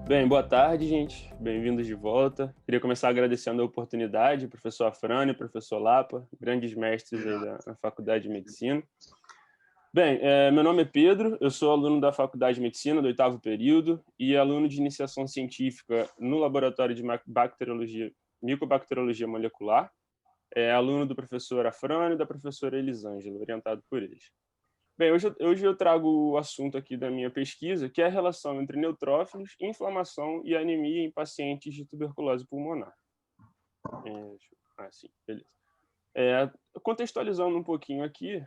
Bem, boa tarde, gente. Bem-vindos de volta. Queria começar agradecendo a oportunidade, professor Afrânio, professor Lapa, grandes mestres aí da Faculdade de Medicina. Bem, meu nome é Pedro, eu sou aluno da Faculdade de Medicina do 8º período e aluno de iniciação científica no Laboratório de Micobacteriologia Molecular, aluno do professor Afrânio e da professora Elisângela, orientado por eles. Bem, hoje eu trago o assunto aqui da minha pesquisa, que é a relação entre neutrófilos, inflamação e anemia em pacientes de tuberculose pulmonar. Sim, beleza. Contextualizando um pouquinho aqui,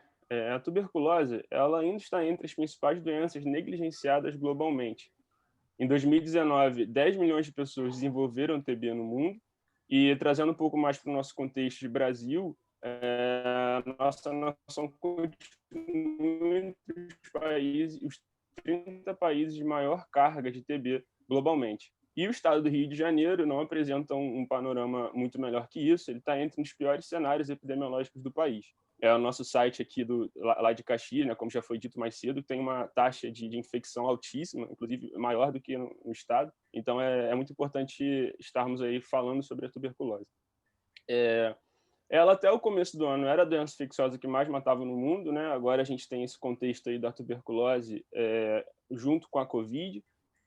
a tuberculose ela ainda está entre as principais doenças negligenciadas globalmente. Em 2019, 10 milhões de pessoas desenvolveram TB no mundo, e trazendo um pouco mais para o nosso contexto de Brasil, nossa nação continua entre os 30 países de maior carga de TB globalmente. E o estado do Rio de Janeiro não apresenta um panorama muito melhor que isso, ele está entre os piores cenários epidemiológicos do país. O nosso site aqui lá de Caxias, né, como já foi dito mais cedo, tem uma taxa de infecção altíssima, inclusive maior do que no estado. Então é muito importante estarmos aí falando sobre a tuberculose. Ela até o começo do ano era a doença infecciosa que mais matava no mundo, né? Agora a gente tem esse contexto aí da tuberculose junto com a Covid,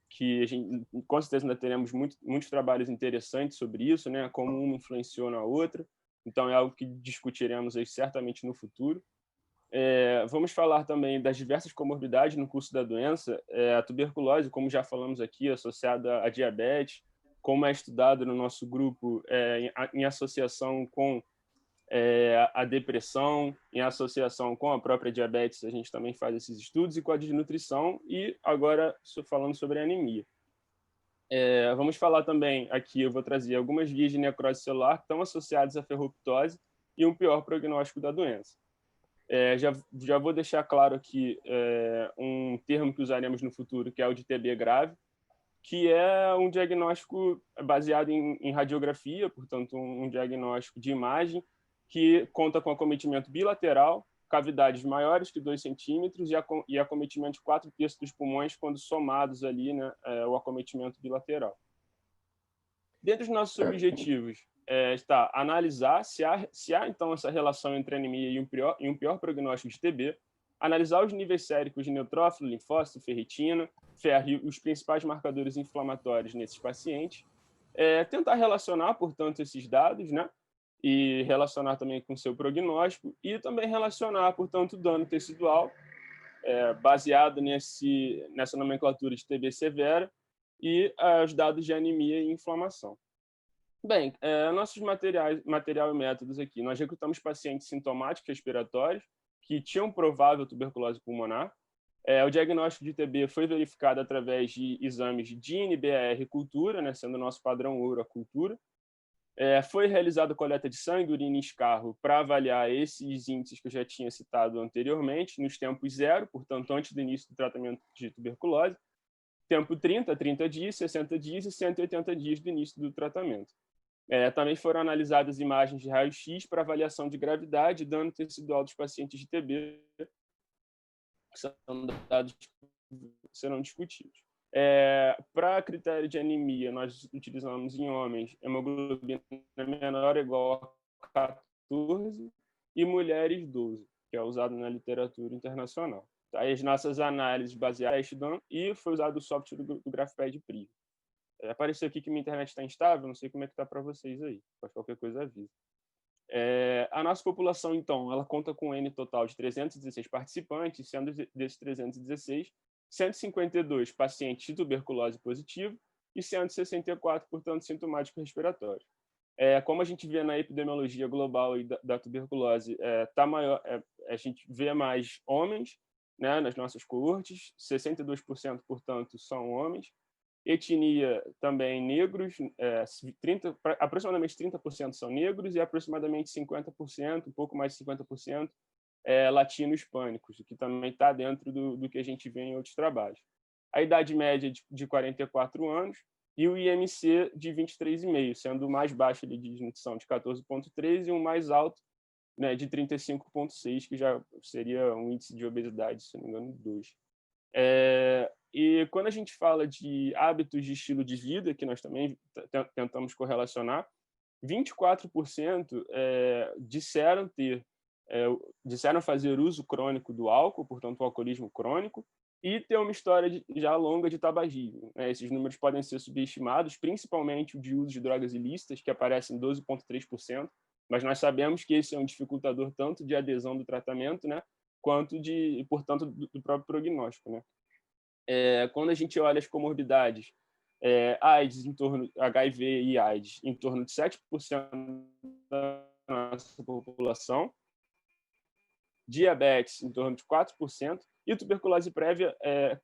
que a gente com certeza ainda teremos muitos trabalhos interessantes sobre isso, né? Como uma influenciou na outra. Então é algo que discutiremos aí certamente no futuro. Vamos falar também das diversas comorbidades no curso da doença. A tuberculose, como já falamos aqui, associada à diabetes, como é estudado no nosso grupo em associação com a depressão, em associação com a própria diabetes, a gente também faz esses estudos, e com a desnutrição, e agora falando sobre a anemia. Vamos falar também aqui, eu vou trazer algumas vias de necrose celular que estão associadas à ferroptose e um pior prognóstico da doença. Já vou deixar claro aqui um termo que usaremos no futuro, que é o de TB grave, que é um diagnóstico baseado em radiografia, portanto, um diagnóstico de imagem, que conta com acometimento bilateral, cavidades maiores que 2 centímetros e acometimento de 4/3 dos pulmões quando somados ali, né, o acometimento bilateral. Dentre os nossos objetivos está analisar se há então essa relação entre anemia e um pior prognóstico de TB, analisar os níveis séricos de neutrófilo, linfócito, ferritina, ferro e os principais marcadores inflamatórios nesses pacientes, tentar relacionar, portanto, esses dados, né, e relacionar também com o seu prognóstico, e também relacionar, portanto, o dano tecidual, baseado nessa nomenclatura de TB severa, e os dados de anemia e inflamação. Bem, nossos material e métodos aqui, nós recrutamos pacientes sintomáticos respiratórios que tinham provável tuberculose pulmonar. O diagnóstico de TB foi verificado através de exames de DIN, BAR e cultura, né, sendo o nosso padrão ouro a cultura. Foi realizada coleta de sangue, urina e escarro para avaliar esses índices que eu já tinha citado anteriormente, nos tempos 0, portanto, antes do início do tratamento de tuberculose, tempo 30 dias, 60 dias e 180 dias do início do tratamento. Também foram analisadas imagens de raio-x para avaliação de gravidade e dano tecidual dos pacientes de TB, que são dados que serão discutidos. Para critério de anemia, nós utilizamos em homens hemoglobina menor ou igual a 14 e mulheres 12, que é usado na literatura internacional. Aí as nossas análises baseadas em teste e foi usado o software do GraphPad Prism. Apareceu aqui que minha internet está instável, não sei como é que está para vocês aí, mas qualquer coisa avisa. A nossa população, então, ela conta com um N total de 316 participantes, sendo desses 316, 152 pacientes de tuberculose positivo e 164, portanto, sintomáticos respiratórios. Como a gente vê na epidemiologia global e da tuberculose, tá maior, a gente vê mais homens, né, nas nossas coortes, 62%, portanto, são homens. Etnia também negros, aproximadamente 30% são negros e aproximadamente 50%, um pouco mais de 50%, latino-hispânicos, o que também está dentro do que a gente vê em outros trabalhos. A idade média de 44 anos e o IMC de 23,5, sendo o mais baixo ali de nutrição de 14,3 e o mais alto, né, de 35,6, que já seria um índice de obesidade, se não me engano, 2. E quando a gente fala de hábitos de estilo de vida, que nós também tentamos correlacionar, 24% disseram fazer uso crônico do álcool, portanto, o alcoolismo crônico, e ter uma história já longa de tabagismo, né? Esses números podem ser subestimados, principalmente o de uso de drogas ilícitas, que aparece em 12,3%, mas nós sabemos que esse é um dificultador tanto de adesão do tratamento, né, quanto portanto, do próprio prognóstico, né? Quando a gente olha as comorbidades, AIDS HIV e AIDS em torno de 7% da nossa população, diabetes em torno de 4% e tuberculose prévia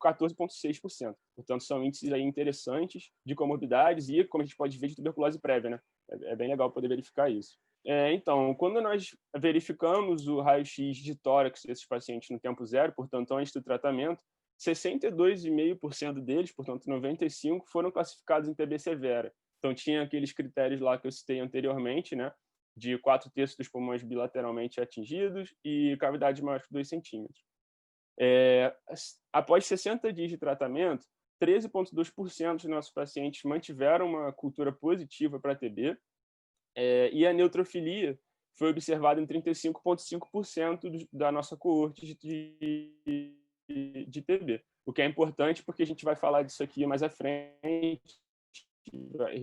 14,6%. Portanto, são índices aí interessantes de comorbidades e, como a gente pode ver, de tuberculose prévia, né? É bem legal poder verificar isso. Então, quando nós verificamos o raio-x de tórax desses pacientes no tempo zero, portanto, antes do tratamento, 62,5% deles, portanto, 95%, foram classificados em TB severa. Então, tinha aqueles critérios lá que eu citei anteriormente, né? De 4/3 dos pulmões bilateralmente atingidos e cavidade maior que 2 centímetros. Após 60 dias de tratamento, 13,2% dos nossos pacientes mantiveram uma cultura positiva para TB, e a neutrofilia foi observada em 35,5% da nossa coorte de TB, o que é importante porque a gente vai falar disso aqui mais à frente,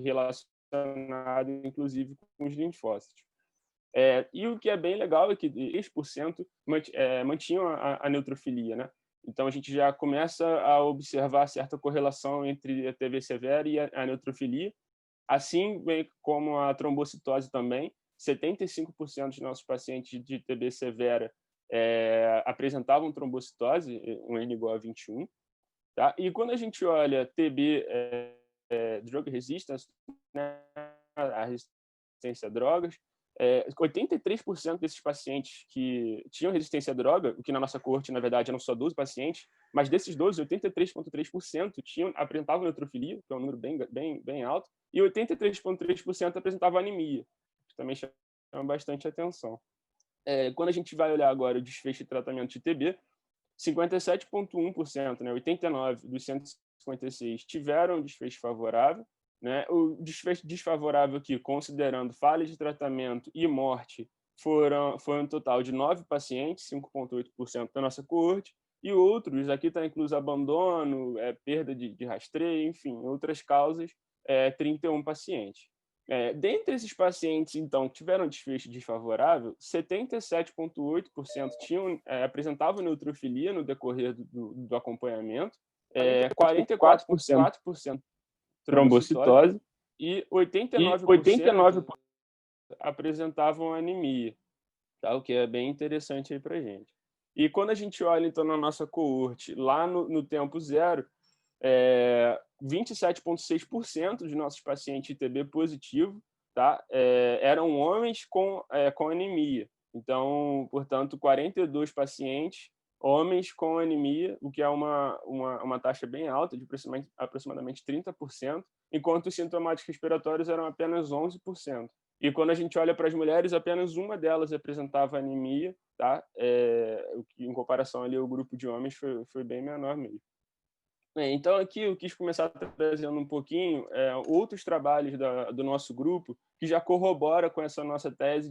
relacionado inclusive com os linfócitos. E o que é bem legal é que 10% mantinham a neutrofilia, né? Então a gente já começa a observar certa correlação entre a TB severa e a neutrofilia, assim bem como a trombocitose também. 75% dos nossos pacientes de TB severa apresentavam trombocitose, um N igual a 21, tá? E quando a gente olha TB, drug resistance, né, a resistência a drogas, 83% desses pacientes que tinham resistência à droga, o que na nossa coorte, na verdade, eram só 12 pacientes, mas desses 12, 83,3% apresentavam neutrofilia, que é um número bem alto, e 83,3% apresentavam anemia, que também chama bastante atenção. Quando a gente vai olhar agora o desfecho de tratamento de TB, 57,1%, né, 89 dos 156 tiveram desfecho favorável, né? O desfecho desfavorável aqui, considerando falha de tratamento e morte, foi um total de 9 pacientes, 5,8% da nossa coorte, e outros, aqui está incluso abandono, perda de rastreio, enfim, outras causas, 31 pacientes. Dentre esses pacientes, então, que tiveram desfecho desfavorável, 77,8% apresentavam neutrofilia no decorrer do acompanhamento, 44% trombocitose e 89% apresentavam anemia, tá? O que é bem interessante aí para a gente. E quando a gente olha, então, na nossa coorte, lá no tempo zero, 27,6% dos nossos pacientes de TB positivo, tá? Eram homens com anemia. Então, portanto, 42 pacientes homens com anemia, o que é uma taxa bem alta, de aproximadamente 30%, enquanto os sintomáticos respiratórios eram apenas 11%. E quando a gente olha para as mulheres, apenas uma delas apresentava anemia, tá? O que, em comparação ali ao grupo de homens, foi bem menor mesmo. Então, aqui eu quis começar trazendo um pouquinho outros trabalhos do nosso grupo que já corrobora com essa nossa tese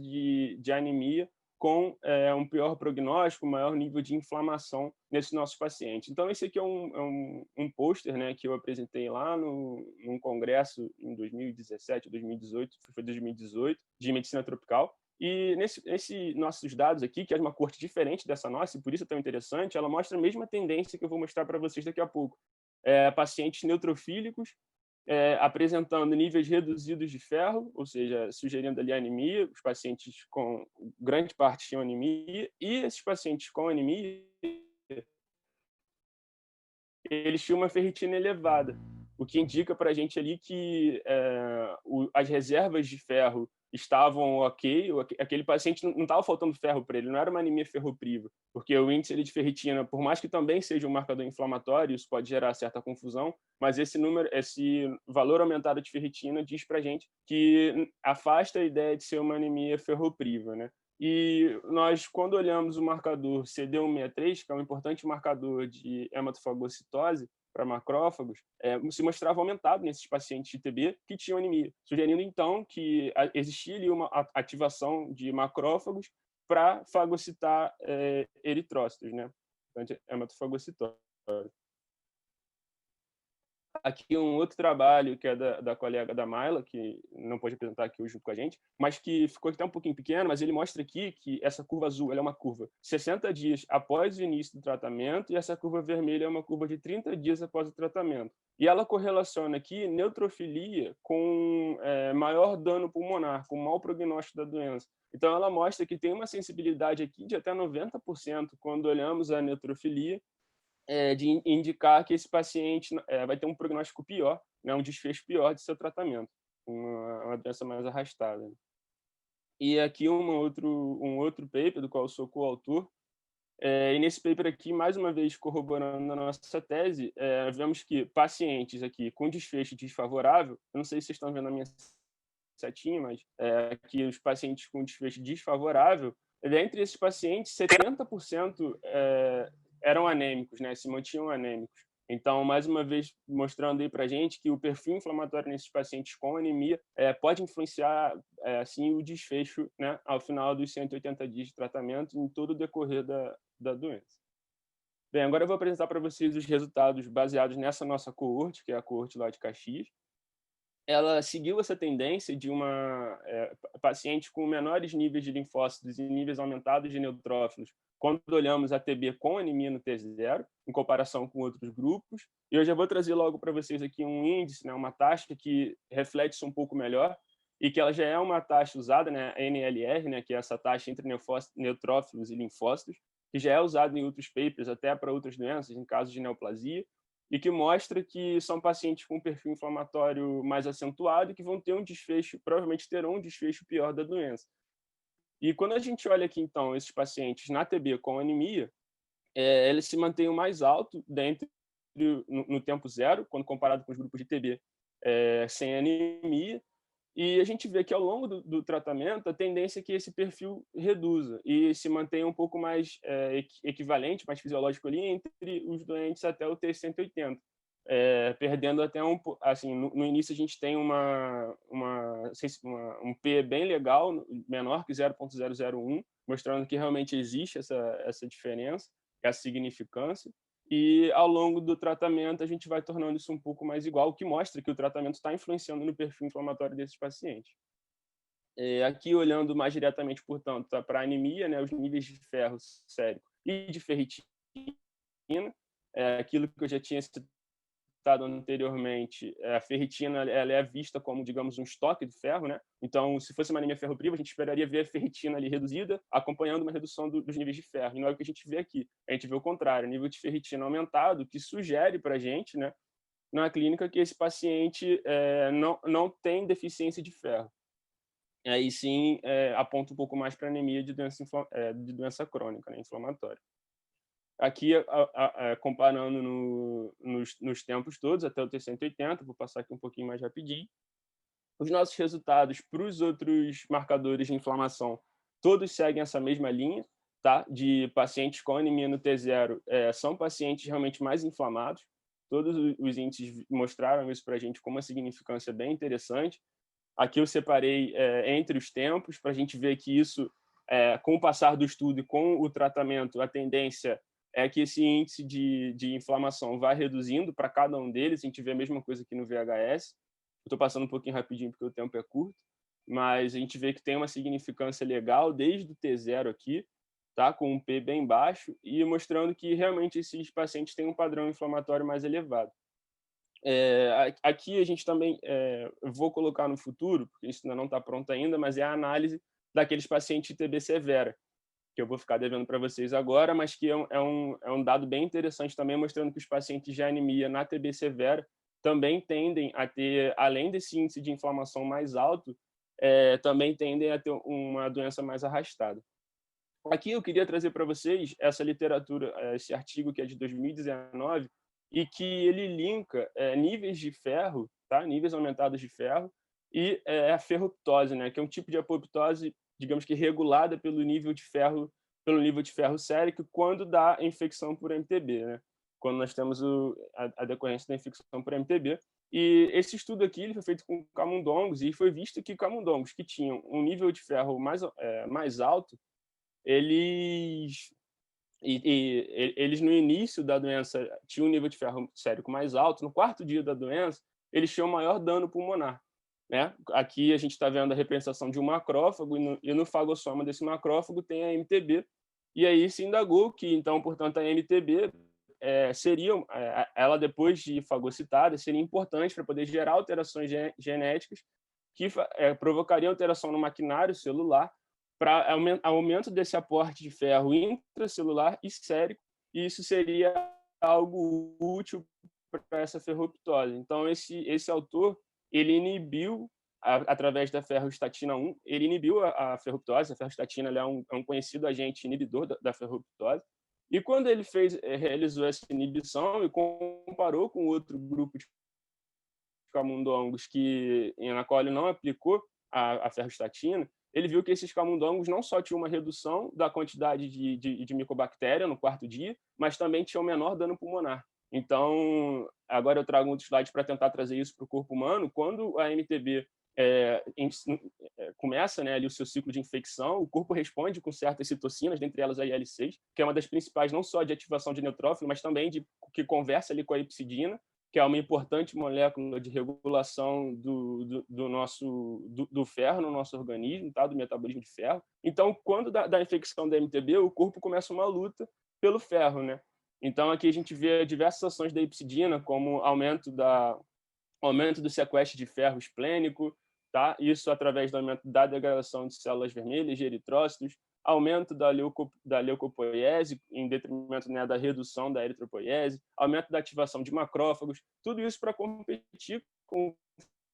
de anemia com um pior prognóstico, maior nível de inflamação nesses nossos pacientes. Então, esse aqui é um pôster, né, que eu apresentei lá num congresso em 2017, 2018, foi 2018, de medicina tropical. E nesses nossos dados aqui, que é uma corte diferente dessa nossa, e por isso é tão interessante, ela mostra a mesma tendência que eu vou mostrar para vocês daqui a pouco. Pacientes neutrofílicos apresentando níveis reduzidos de ferro, ou seja, sugerindo ali anemia. Os pacientes com grande parte tinham anemia, e esses pacientes com anemia, eles tinham uma ferritina elevada, o que indica para a gente ali que as reservas de ferro estavam ok, aquele paciente não estava faltando ferro para ele, não era uma anemia ferropriva, porque o índice de ferritina, por mais que também seja um marcador inflamatório, isso pode gerar certa confusão, mas esse valor aumentado de ferritina diz para a gente que afasta a ideia de ser uma anemia ferropriva, né? E nós, quando olhamos o marcador CD163, que é um importante marcador de hematofagocitose para macrófagos, se mostrava aumentado nesses pacientes de TB que tinham anemia, sugerindo então que existia ali uma ativação de macrófagos para fagocitar eritrócitos, né? Hematofagocitose. Aqui um outro trabalho que é da colega da Mayla, que não pode apresentar aqui hoje junto com a gente, mas que ficou até um pouquinho pequeno, mas ele mostra aqui que essa curva azul ela é uma curva 60 dias após o início do tratamento, e essa curva vermelha é uma curva de 30 dias após o tratamento. E ela correlaciona aqui neutrofilia com maior dano pulmonar, com mau prognóstico da doença. Então ela mostra que tem uma sensibilidade aqui de até 90% quando olhamos a neutrofilia, de indicar que esse paciente vai ter um prognóstico pior, né, um desfecho pior de seu tratamento, uma doença mais arrastada. E aqui um outro paper, do qual eu sou coautor, e nesse paper aqui, mais uma vez corroborando a nossa tese, vemos que pacientes aqui com desfecho desfavorável, eu não sei se vocês estão vendo a minha setinha, mas aqui os pacientes com desfecho desfavorável, dentre esses pacientes, 70% eram anêmicos, né? Se mantinham anêmicos. Então, mais uma vez, mostrando aí para a gente que o perfil inflamatório nesses pacientes com anemia pode influenciar, assim, o desfecho, né, ao final dos 180 dias de tratamento em todo o decorrer da doença. Bem, agora eu vou apresentar para vocês os resultados baseados nessa nossa coorte, que é a coorte lá de Caxias. Ela seguiu essa tendência de uma paciente com menores níveis de linfócitos e níveis aumentados de neutrófilos, quando olhamos a TB com anemia no T0, em comparação com outros grupos. E eu já vou trazer logo para vocês aqui um índice, né, uma taxa que reflete isso um pouco melhor, e que ela já é uma taxa usada, né, a NLR, né, que é essa taxa entre neutrófilos e linfócitos, que já é usada em outros papers, até para outras doenças, em casos de neoplasia, e que mostra que são pacientes com um perfil inflamatório mais acentuado e que vão ter um desfecho, provavelmente terão um desfecho pior da doença. E quando a gente olha aqui, então, esses pacientes na TB com anemia, eles se mantêm o mais alto no tempo zero, quando comparado com os grupos de TB sem anemia, e a gente vê que ao longo do tratamento a tendência é que esse perfil reduza e se mantenha um pouco mais equivalente, mais fisiológico ali entre os doentes até o T180, perdendo até assim, no início a gente tem um P bem legal, menor que 0,001, mostrando que realmente existe essa diferença, essa significância. E ao longo do tratamento a gente vai tornando isso um pouco mais igual, o que mostra que o tratamento está influenciando no perfil inflamatório desses pacientes. Aqui olhando mais diretamente, portanto, para a anemia, né, os níveis de ferro sérico e de ferritina, aquilo que eu já tinha citado anteriormente, a ferritina ela é vista como, digamos, um estoque de ferro, né? Então, se fosse uma anemia ferropriva, a gente esperaria ver a ferritina ali reduzida, acompanhando uma redução dos níveis de ferro. E não é o que a gente vê aqui. A gente vê o contrário, o nível de ferritina aumentado, que sugere para a gente, né, na clínica, que esse paciente não tem deficiência de ferro. E aí sim aponta um pouco mais para anemia de doença crônica, né, inflamatória. Aqui, comparando nos tempos todos, até o T180, vou passar aqui um pouquinho mais rapidinho. Os nossos resultados para os outros marcadores de inflamação, todos seguem essa mesma linha, tá? De pacientes com anemia no T0, são pacientes realmente mais inflamados. Todos os índices mostraram isso para a gente com uma significância bem interessante. Aqui eu separei entre os tempos, para a gente ver que isso, com o passar do estudo e com o tratamento, a tendência é que esse índice de inflamação vai reduzindo para cada um deles. A gente vê a mesma coisa aqui no VHS. Estou passando um pouquinho rapidinho porque o tempo é curto, mas a gente vê que tem uma significância legal desde o T0 aqui, tá? Com um P bem baixo, e mostrando que realmente esses pacientes têm um padrão inflamatório mais elevado. Aqui a gente também, vou colocar no futuro, porque isso ainda não está pronto ainda, mas é a análise daqueles pacientes de TB severa, que eu vou ficar devendo para vocês agora, mas que é um dado bem interessante também, mostrando que os pacientes de anemia na TB severa também tendem a ter, além desse índice de inflamação mais alto, também tendem a ter uma doença mais arrastada. Aqui eu queria trazer para vocês essa literatura, esse artigo que é de 2019, e que ele linka níveis de ferro, tá? Níveis aumentados de ferro, e a ferroptose, né? Que é um tipo de apoptose, digamos que regulada pelo nível de ferro sérico, quando dá infecção por MTB, né? Quando nós temos a decorrência da infecção por MTB. E esse estudo aqui ele foi feito com camundongos, e foi visto que camundongos que tinham um nível de ferro mais alto, eles eles no início da doença tinham um nível de ferro sérico mais alto, no quarto dia da doença eles tinham maior dano pulmonar, né? Aqui a gente está vendo a representação de um macrófago e no fagossoma desse macrófago tem a MTB, e aí se indagou que então, portanto, a MTB seria, ela depois de fagocitada, seria importante para poder gerar alterações genéticas que provocariam alteração no maquinário celular para aumento desse aporte de ferro intracelular e sérico, e isso seria algo útil para essa ferroptose. Então, esse autor, ele inibiu, através da ferrostatina 1, ele inibiu a ferroptose. A ferrostatina é um conhecido agente inibidor da ferroptose. E quando ele realizou essa inibição e comparou com outro grupo de camundongos na qual ele não aplicou a ferrostatina, ele viu que esses camundongos não só tinham uma redução da quantidade de micobactéria no quarto dia, mas também tinham menor dano pulmonar. Então, agora eu trago um outro slide para tentar trazer isso para o corpo humano. Quando a MTB começa, né, ali o seu ciclo de infecção, o corpo responde com certas citocinas, dentre elas a IL-6, que é uma das principais não só de ativação de neutrófilo, mas também que conversa ali com a epsidina, que é uma importante molécula de regulação do ferro no nosso organismo, tá? Do metabolismo de ferro. Então, quando da infecção da MTB, o corpo começa uma luta pelo ferro, né? Então, aqui a gente vê diversas ações da epsidina, como aumento do sequestro de ferro esplênico, tá? Isso através do aumento da degradação de células vermelhas, de eritrócitos, aumento da leucopoiese, em detrimento, né, da redução da eritropoiese, aumento da ativação de macrófagos, tudo isso para competir com o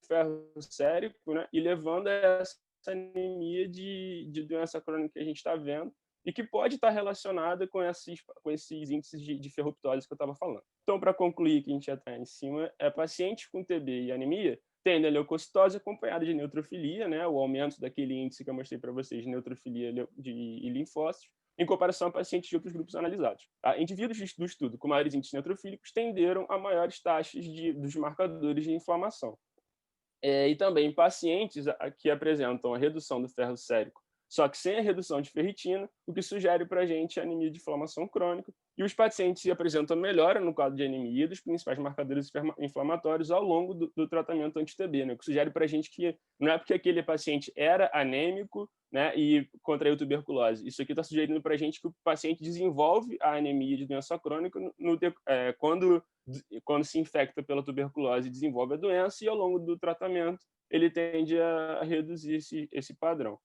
ferro sérico, né, e levando a essa anemia de doença crônica que a gente está vendo, e que pode estar relacionada com esses índices de ferroptose que eu estava falando. Então, para concluir, que a gente já está em cima, pacientes com TB e anemia tendem a leucocitose acompanhada de neutrofilia, né, o aumento daquele índice que eu mostrei para vocês de neutrofilia e linfócitos, em comparação a pacientes de outros grupos analisados. Tá? Indivíduos do estudo com maiores índices neutrofílicos tenderam a maiores taxas dos marcadores de inflamação. E também pacientes que apresentam a redução do ferro sérico, só que sem a redução de ferritina, o que sugere para a gente anemia de inflamação crônica. E os pacientes se apresentam melhora no quadro de anemia dos principais marcadores inflamatórios ao longo do tratamento anti-TB, né? O que sugere para a gente que não é porque aquele paciente era anêmico, né, e contraiu tuberculose. Isso aqui está sugerindo para a gente que o paciente desenvolve a anemia de doença crônica quando se infecta pela tuberculose, desenvolve a doença, e ao longo do tratamento ele tende a reduzir esse padrão.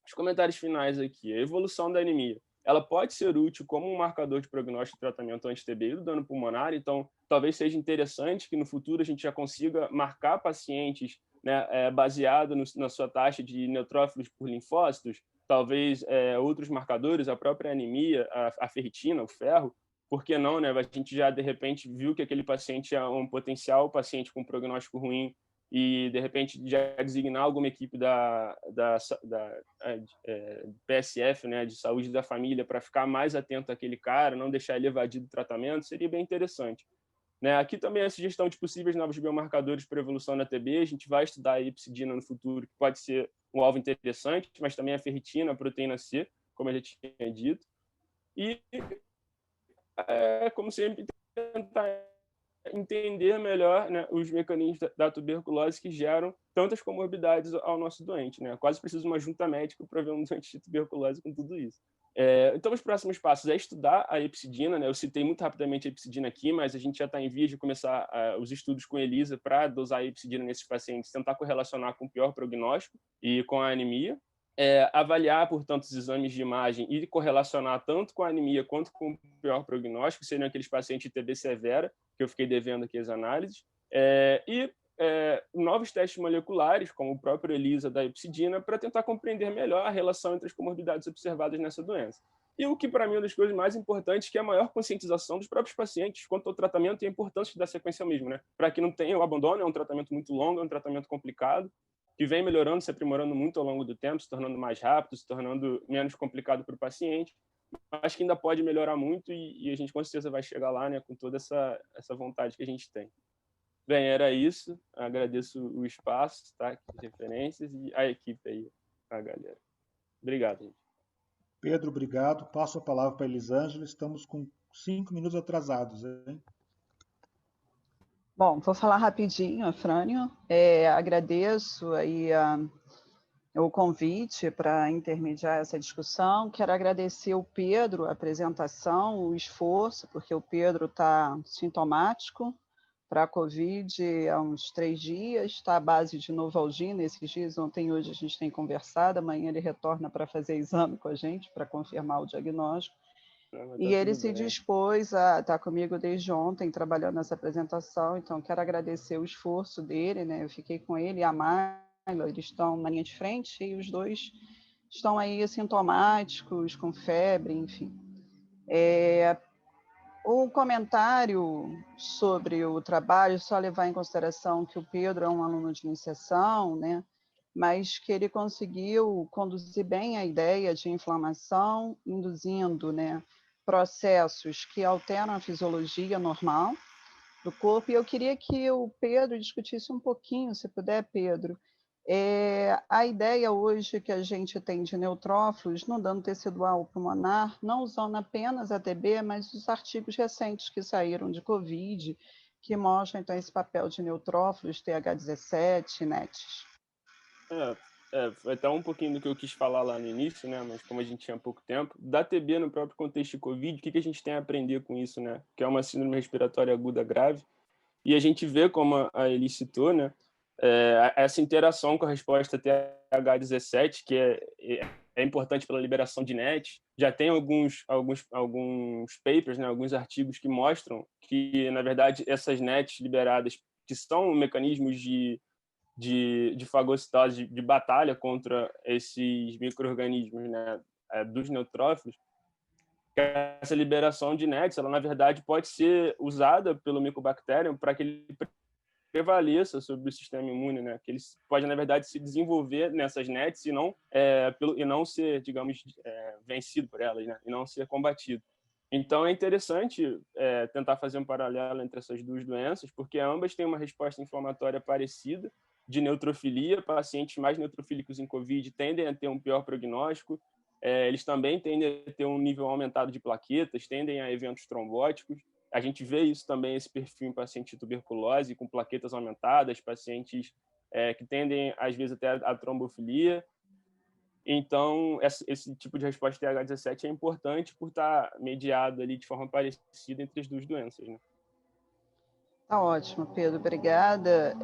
Os comentários finais aqui. A evolução da anemia, ela pode ser útil como um marcador de prognóstico de tratamento anti-TB e do dano pulmonar, então talvez seja interessante que no futuro a gente já consiga marcar pacientes, né, baseado na sua taxa de neutrófilos por linfócitos, talvez outros marcadores, a própria anemia, a ferritina, o ferro, por que não, né? A gente já, de repente, viu que aquele paciente é um potencial paciente com prognóstico ruim e, de repente, já designar alguma equipe da PSF, né, de saúde da família, para ficar mais atento àquele cara, não deixar ele evadir do tratamento, seria bem interessante. Né? Aqui também a sugestão de possíveis novos biomarcadores para evolução na TB. A gente vai estudar a epsidina no futuro, que pode ser um alvo interessante, mas também a ferritina, a proteína C, como eu já tinha dito. E, como sempre, tentar entender melhor, né, os mecanismos da tuberculose que geram tantas comorbidades ao nosso doente, né? Quase precisa de uma junta médica para ver um doente de tuberculose com tudo isso. Então, os próximos passos é estudar a hepsidina, né? Eu citei muito rapidamente a hepsidina aqui, mas a gente já está em vias de começar os estudos com ELISA para dosar a hepsidina nesses pacientes, tentar correlacionar com o pior prognóstico e com a anemia. Avaliar, portanto, os exames de imagem e correlacionar tanto com a anemia quanto com o pior prognóstico, seriam aqueles pacientes de TB severa, que eu fiquei devendo aqui as análises, novos testes moleculares, como o próprio ELISA da hepsidina, para tentar compreender melhor a relação entre as comorbidades observadas nessa doença. E o que, para mim, é uma das coisas mais importantes, que é a maior conscientização dos próprios pacientes quanto ao tratamento e a importância da sequência mesmo, né? Para que não tenha o abandono, é um tratamento muito longo, é um tratamento complicado, que vem melhorando, se aprimorando muito ao longo do tempo, se tornando mais rápido, se tornando menos complicado para o paciente, mas que ainda pode melhorar muito e a gente com certeza vai chegar lá, né, com toda essa vontade que a gente tem. Bem, era isso. Agradeço o espaço, tá? As referências e a equipe aí, a galera. Obrigado, gente. Pedro, obrigado. Passo a palavra para a Elisângela. Estamos com 5 minutos atrasados, hein? Bom, vou falar rapidinho, Afrânio. Agradeço aí o convite para intermediar essa discussão. Quero agradecer o Pedro, a apresentação, o esforço, porque o Pedro está sintomático para a Covid há uns 3 dias, está à base de Novalgina. Esses dias, ontem e hoje, a gente tem conversado, amanhã ele retorna para fazer exame com a gente, para confirmar o diagnóstico. E ele se dispôs a estar comigo desde ontem, trabalhando nessa apresentação, então quero agradecer o esforço dele, né? Eu fiquei com ele e a Mayla, eles estão na linha de frente, e os dois estão aí assintomáticos, com febre, enfim. O comentário sobre o trabalho, só levar em consideração que o Pedro é um aluno de iniciação, né? Mas que ele conseguiu conduzir bem a ideia de inflamação, induzindo, né, processos que alteram a fisiologia normal do corpo. E eu queria que o Pedro discutisse um pouquinho, se puder, Pedro, a ideia hoje que a gente tem de neutrófilos no dano tecidual pulmonar, não usando apenas a TB, mas os artigos recentes que saíram de Covid, que mostram, então, esse papel de neutrófilos, TH17, NETs. Foi até um pouquinho do que eu quis falar lá no início, né? Mas como a gente tinha pouco tempo, da TB no próprio contexto de Covid, o que a gente tem a aprender com isso, né? Que é uma síndrome respiratória aguda grave. E a gente vê, como a Eli citou, né? Essa interação com a resposta TH17, que é importante pela liberação de NET. Já tem alguns papers, né? Alguns artigos que mostram que, na verdade, essas NETs liberadas, que são mecanismos de fagocitose, de batalha contra esses micro-organismos, né, dos neutrófilos, que essa liberação de NETs, ela, na verdade, pode ser usada pelo Mycobacterium para que ele prevaleça sobre o sistema imune, né? Que ele pode, na verdade, se desenvolver nessas NETs e não ser, digamos, vencido por elas, né? E não ser combatido. Então, é interessante tentar fazer um paralelo entre essas duas doenças, porque ambas têm uma resposta inflamatória parecida, de neutrofilia. Pacientes mais neutrofílicos em COVID tendem a ter um pior prognóstico, eles também tendem a ter um nível aumentado de plaquetas, tendem a eventos trombóticos. A gente vê isso também, esse perfil em paciente de tuberculose, com plaquetas aumentadas, pacientes que tendem, às vezes, até a trombofilia. Então, esse tipo de resposta TH17 é importante por estar mediado ali de forma parecida entre as duas doenças, né? Tá ótimo, Pedro, obrigada.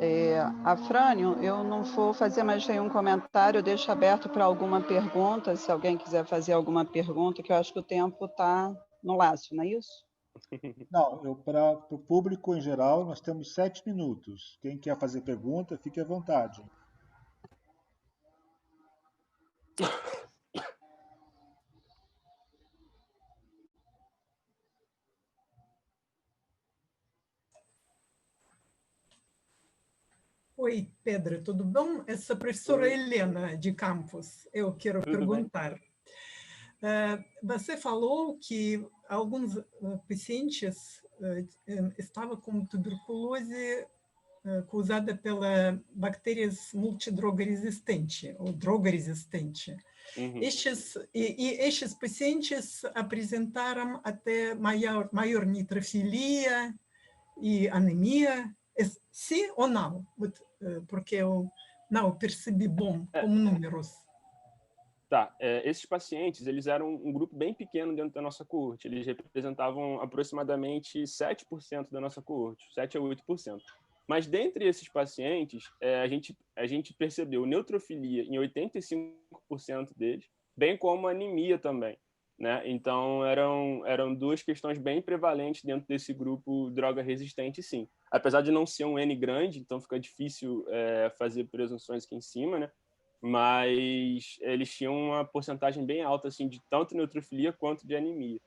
Afrânio, eu não vou fazer mais nenhum comentário, eu deixo aberto para alguma pergunta, se alguém quiser fazer alguma pergunta, que eu acho que o tempo está no laço, não é isso? Não, para o público em geral, nós temos 7 minutos. Quem quer fazer pergunta, fique à vontade. Oi, Pedro, tudo bom? Essa professora Helena de Campos, eu quero perguntar. Você falou que alguns pacientes estavam com tuberculose causada pela bactérias multidroga resistente, ou droga resistente. Uhum. Estes pacientes apresentaram até maior nitrofilia e anemia? Sim ou não? Porque eu não percebi bom como números. Tá, esses pacientes, eles eram um grupo bem pequeno dentro da nossa coorte. Eles representavam aproximadamente 7% da nossa coorte, 7 a 8%. Mas dentre esses pacientes, a gente percebeu neutrofilia em 85% deles, bem como anemia também, né? Então, eram duas questões bem prevalentes dentro desse grupo droga resistente, sim. Apesar de não ser um N grande, então fica difícil fazer presunções aqui em cima, né? Mas eles tinham uma porcentagem bem alta assim de tanto neutrofilia quanto de anemia.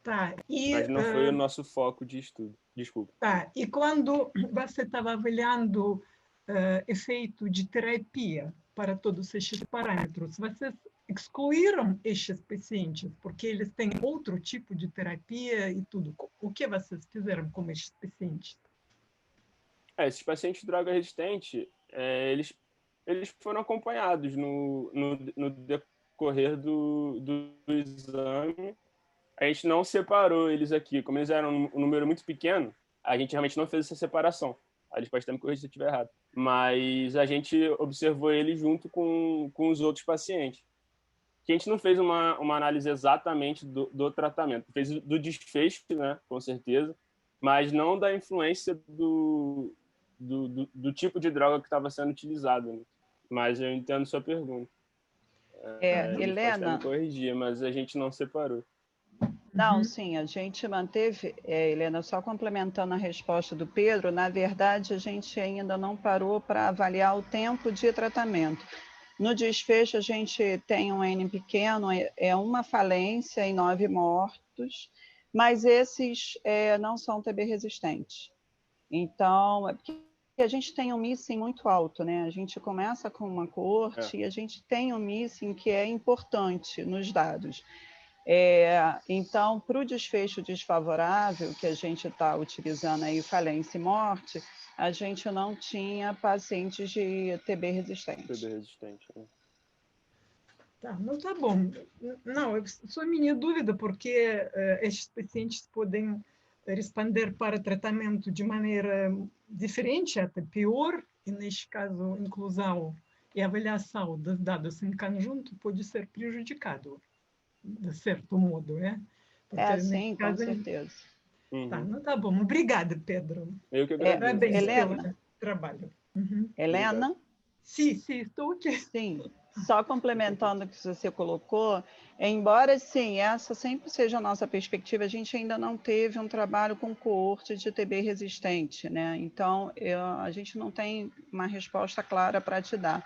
Tá. Mas não foi o nosso foco de estudo. Desculpa. Tá. E quando você estava avaliando efeito de terapia para todos esses parâmetros, vocês excluíram estes pacientes porque eles têm outro tipo de terapia e tudo? O que vocês fizeram com estes pacientes? Esses pacientes de droga resistente, eles foram acompanhados no decorrer do exame. A gente não separou eles aqui. Como eles eram um número muito pequeno, a gente realmente não fez essa separação. A gente pode até me corrigir se eu estiver errado. Mas a gente observou eles junto com os outros pacientes. Que a gente não fez uma análise exatamente do tratamento. Fez do desfecho, né, com certeza, mas não da influência do tipo de droga que estava sendo utilizado. Né? Mas eu entendo sua pergunta. Ele pode até me Helena, corrigir, mas a gente não separou. não, sim, a gente manteve, Helena, só complementando a resposta do Pedro, na verdade, a gente ainda não parou para avaliar o tempo de tratamento. No desfecho, a gente tem um N pequeno, é uma falência e 9 mortos, mas esses não são TB resistentes. Então, é porque a gente tem um missing muito alto, né? A gente começa com uma coorte e a gente tem um missing que é importante nos dados. Então, para o desfecho desfavorável, que a gente está utilizando aí, falência e morte, a gente não tinha pacientes de TB resistente. TB resistente, né? Tá, não tá bom. Não, só minha dúvida, porque estes pacientes podem responder para tratamento de maneira diferente, até pior, e neste caso, inclusão e avaliação dos dados em conjunto pode ser prejudicado, de certo modo, né? Porque Sim, com certeza. Tá, não tá bom. Obrigada, Pedro. Eu que agradeço. Parabéns Helena, pelo trabalho. Uhum. Helena? Obrigado. Sim, estou aqui. Sim, só complementando o que você colocou, embora sim, essa sempre seja a nossa perspectiva, a gente ainda não teve um trabalho com coorte de TB resistente, né? Então, a gente não tem uma resposta clara para te dar.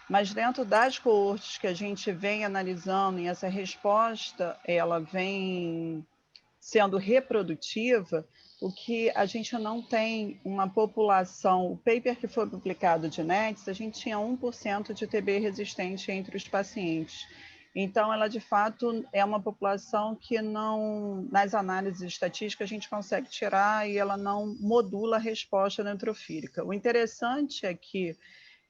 Mas dentro das coortes que a gente vem analisando, e essa resposta ela vem sendo reprodutiva, o que a gente não tem uma população, o paper que foi publicado de NETs, a gente tinha 1% de TB resistente entre os pacientes. Então, ela, de fato, é uma população que não, nas análises estatísticas, a gente consegue tirar e ela não modula a resposta neutrofílica. O interessante é que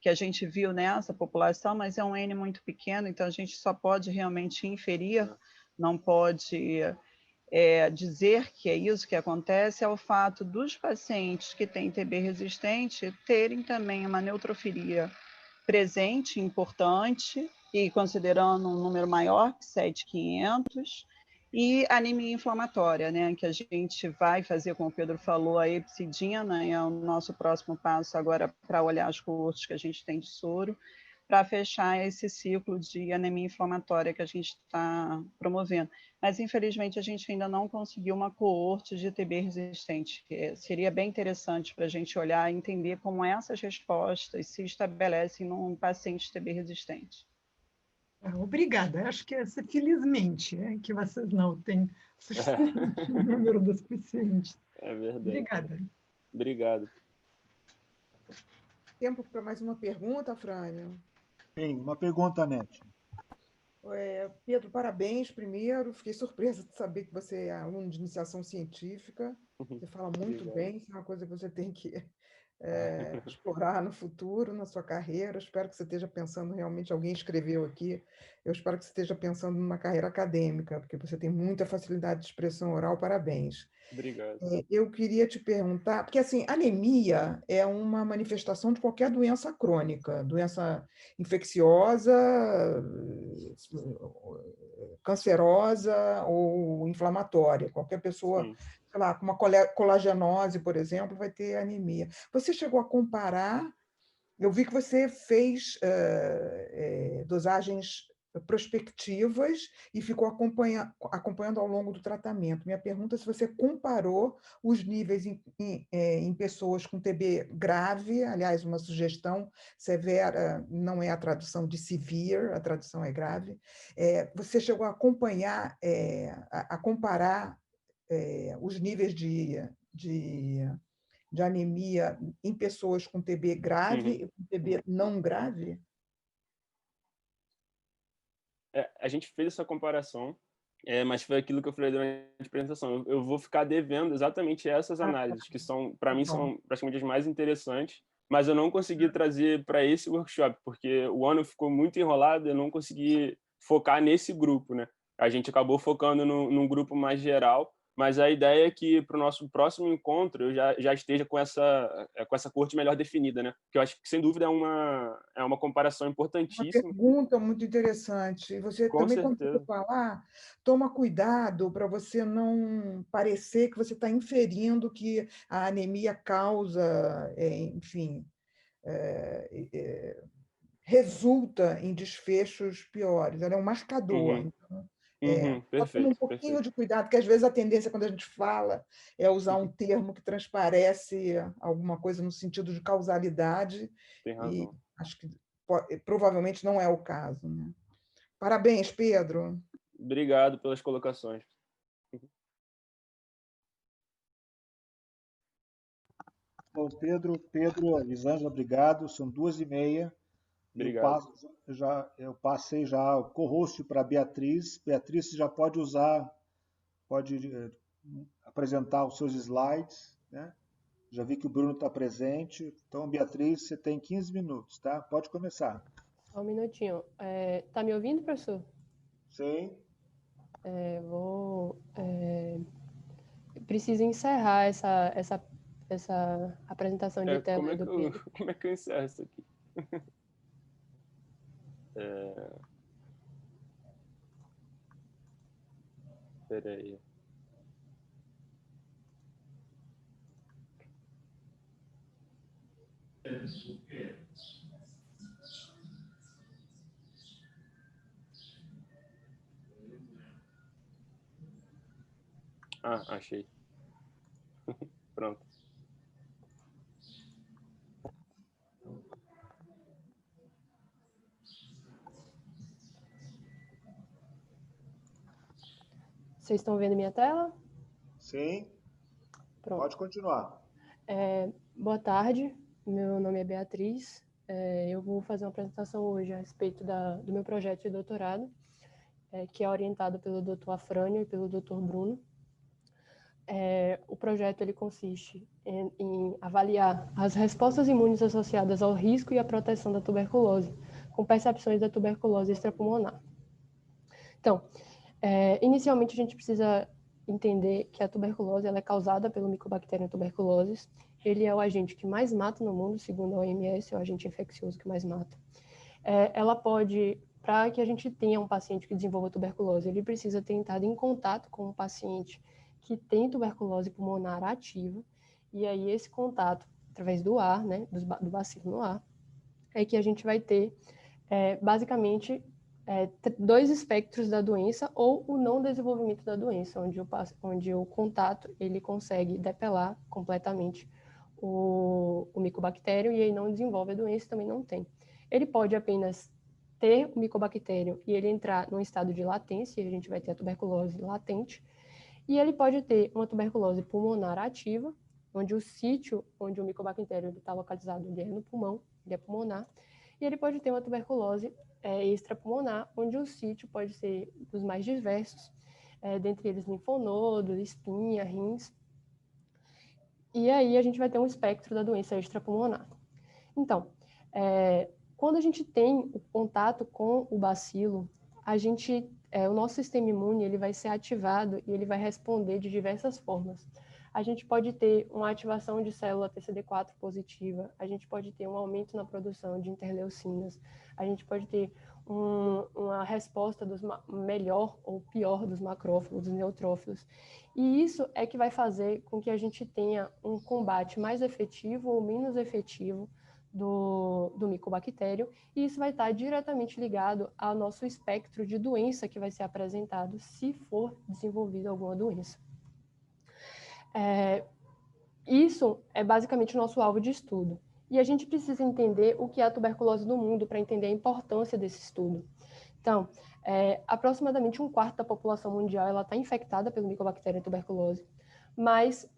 a gente viu nessa população, mas é um N muito pequeno, então a gente só pode realmente inferir, não pode dizer que é isso que acontece, é o fato dos pacientes que têm TB resistente terem também uma neutrofilia presente, importante, e considerando um número maior que 7.500, e anemia inflamatória, né, que a gente vai fazer, como o Pedro falou, a epsidina, é o nosso próximo passo agora para olhar as coortes que a gente tem de soro, para fechar esse ciclo de anemia inflamatória que a gente está promovendo. Mas, infelizmente, a gente ainda não conseguiu uma coorte de TB resistente. Seria bem interessante para a gente olhar e entender como essas respostas se estabelecem num paciente TB resistente. Obrigada. Acho que felizmente que vocês não têm suficiente número dos pacientes. É verdade. Obrigada. Obrigado. Tempo para mais uma pergunta, Frânio? Tem uma pergunta, Nete. Pedro, parabéns primeiro. Fiquei surpresa de saber que você é aluno de iniciação científica. Você fala muito Obrigado. bem, isso é uma coisa que você tem que explorar no futuro, na sua carreira. Espero que você esteja pensando realmente, alguém escreveu aqui, eu espero que você esteja pensando numa carreira acadêmica, porque você tem muita facilidade de expressão oral, parabéns. Obrigado. Eu queria te perguntar, porque assim, anemia é uma manifestação de qualquer doença crônica, doença infecciosa, cancerosa ou inflamatória. Qualquer pessoa, Sim. sei lá, com uma colagenose, por exemplo, vai ter anemia. Você chegou a comparar? Eu vi que você fez dosagens prospectivas e ficou acompanhando ao longo do tratamento. Minha pergunta é se você comparou os níveis em pessoas com TB grave, aliás, uma sugestão severa não é a tradução de severe, a tradução é grave. Você chegou a acompanhar, a comparar os níveis de anemia em pessoas com TB grave Uhum. e com TB não grave? A gente fez essa comparação, mas foi aquilo que eu falei durante a apresentação. Eu vou ficar devendo exatamente essas Ah, análises, que são, para mim, bom. são praticamente as mais interessantes, mas eu não consegui trazer para esse workshop, porque o ano ficou muito enrolado, eu não consegui focar nesse grupo, né? A gente acabou focando num grupo mais geral, mas a ideia é que para o nosso próximo encontro eu já esteja com essa corte melhor definida, né? Que eu acho que, sem dúvida, é uma comparação Uma importantíssima. pergunta muito interessante. Você Com também, quando você certeza. falar, toma cuidado para você não parecer que você está inferindo que a anemia causa, enfim, resulta em desfechos piores. Ela é um marcador. Uhum. Então, Uhum, só toma um perfeito, pouquinho perfeito. de cuidado, porque às vezes a tendência, quando a gente fala, é usar um termo que transparece alguma coisa no sentido de causalidade, Tem e razão. acho que provavelmente não é o caso, né? Parabéns, Pedro. Obrigado pelas colocações. Bom, Pedro, Elisângela, obrigado. São 2h30. Obrigado. Eu passei já o co-host para a Beatriz. Beatriz, você já pode usar, pode apresentar os seus slides, né? Já vi que o Bruno está presente. Então, Beatriz, você tem 15 minutos, tá? Pode começar. Só um minutinho. Tá me ouvindo, professor? Sim. Preciso encerrar essa apresentação de Como tela é do que eu, Pedro. como é que eu encerro isso aqui? É, peraí. Ah, achei. Pronto. Vocês estão vendo minha tela? Sim. Pronto. Pode continuar. Boa tarde, meu nome é Beatriz. Eu vou fazer uma apresentação hoje a respeito do meu projeto de doutorado, que é orientado pelo Dr. Afrânio e pelo Dr. Bruno. O projeto ele consiste em avaliar as respostas imunes associadas ao risco e à proteção da tuberculose, com percepções da tuberculose extrapulmonar. Então, inicialmente a gente precisa entender que a tuberculose ela é causada pelo Mycobacterium tuberculosis. Ele é o agente que mais mata no mundo, segundo a OMS, é o agente infeccioso que mais mata. Ela pode, para que a gente tenha um paciente que desenvolva tuberculose, ele precisa ter entrado em contato com um paciente que tem tuberculose pulmonar ativa, e aí esse contato, através do ar, né, do bacilo no ar, é que a gente vai ter, basicamente, dois espectros da doença ou o não desenvolvimento da doença, onde o contato ele consegue depelar completamente o micobactério e aí não desenvolve a doença e também não tem. Ele pode apenas ter o micobactério e ele entrar num estado de latência, e a gente vai ter a tuberculose latente, e ele pode ter uma tuberculose pulmonar ativa, onde o sítio onde o micobactério está localizado ele é no pulmão, ele é pulmonar, e ele pode ter uma tuberculose extrapulmonar, onde o sítio pode ser dos mais diversos, dentre eles linfonodos, espinha, rins. E aí a gente vai ter um espectro da doença extrapulmonar. Então, quando a gente tem o contato com o bacilo, o nosso sistema imune ele vai ser ativado e ele vai responder de diversas formas. A gente pode ter uma ativação de célula TCD4 positiva, a gente pode ter um aumento na produção de interleucinas, a gente pode ter uma resposta melhor ou pior dos macrófagos, dos neutrófilos. E isso é que vai fazer com que a gente tenha um combate mais efetivo ou menos efetivo do micobactério, e isso vai estar diretamente ligado ao nosso espectro de doença que vai ser apresentado se for desenvolvida alguma doença. Isso é basicamente o nosso alvo de estudo. E a gente precisa entender o que é a tuberculose no mundo para entender a importância desse estudo. Então, aproximadamente 1/4 da população mundial está infectada pelo Mycobacterium tuberculose, mas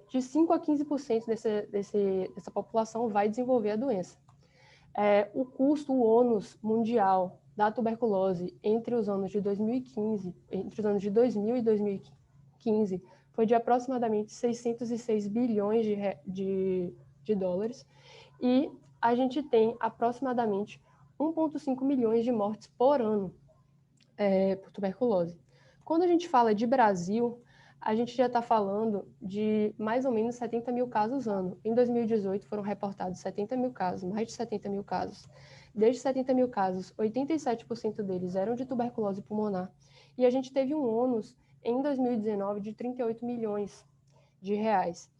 de 5 a 15% dessa população vai desenvolver a doença. O custo, o ônus mundial da tuberculose entre os anos de 2000 e 2015, foi de aproximadamente 606 bilhões de dólares, e a gente tem aproximadamente 1,5 milhões de mortes por ano por tuberculose. Quando a gente fala de Brasil, a gente já está falando de mais ou menos 70 mil casos ano. Em 2018 foram reportados 70 mil casos, mais de 70 mil casos. Desde 70 mil casos, 87% deles eram de tuberculose pulmonar. E a gente teve um ônus em 2019 de 38 milhões de reais.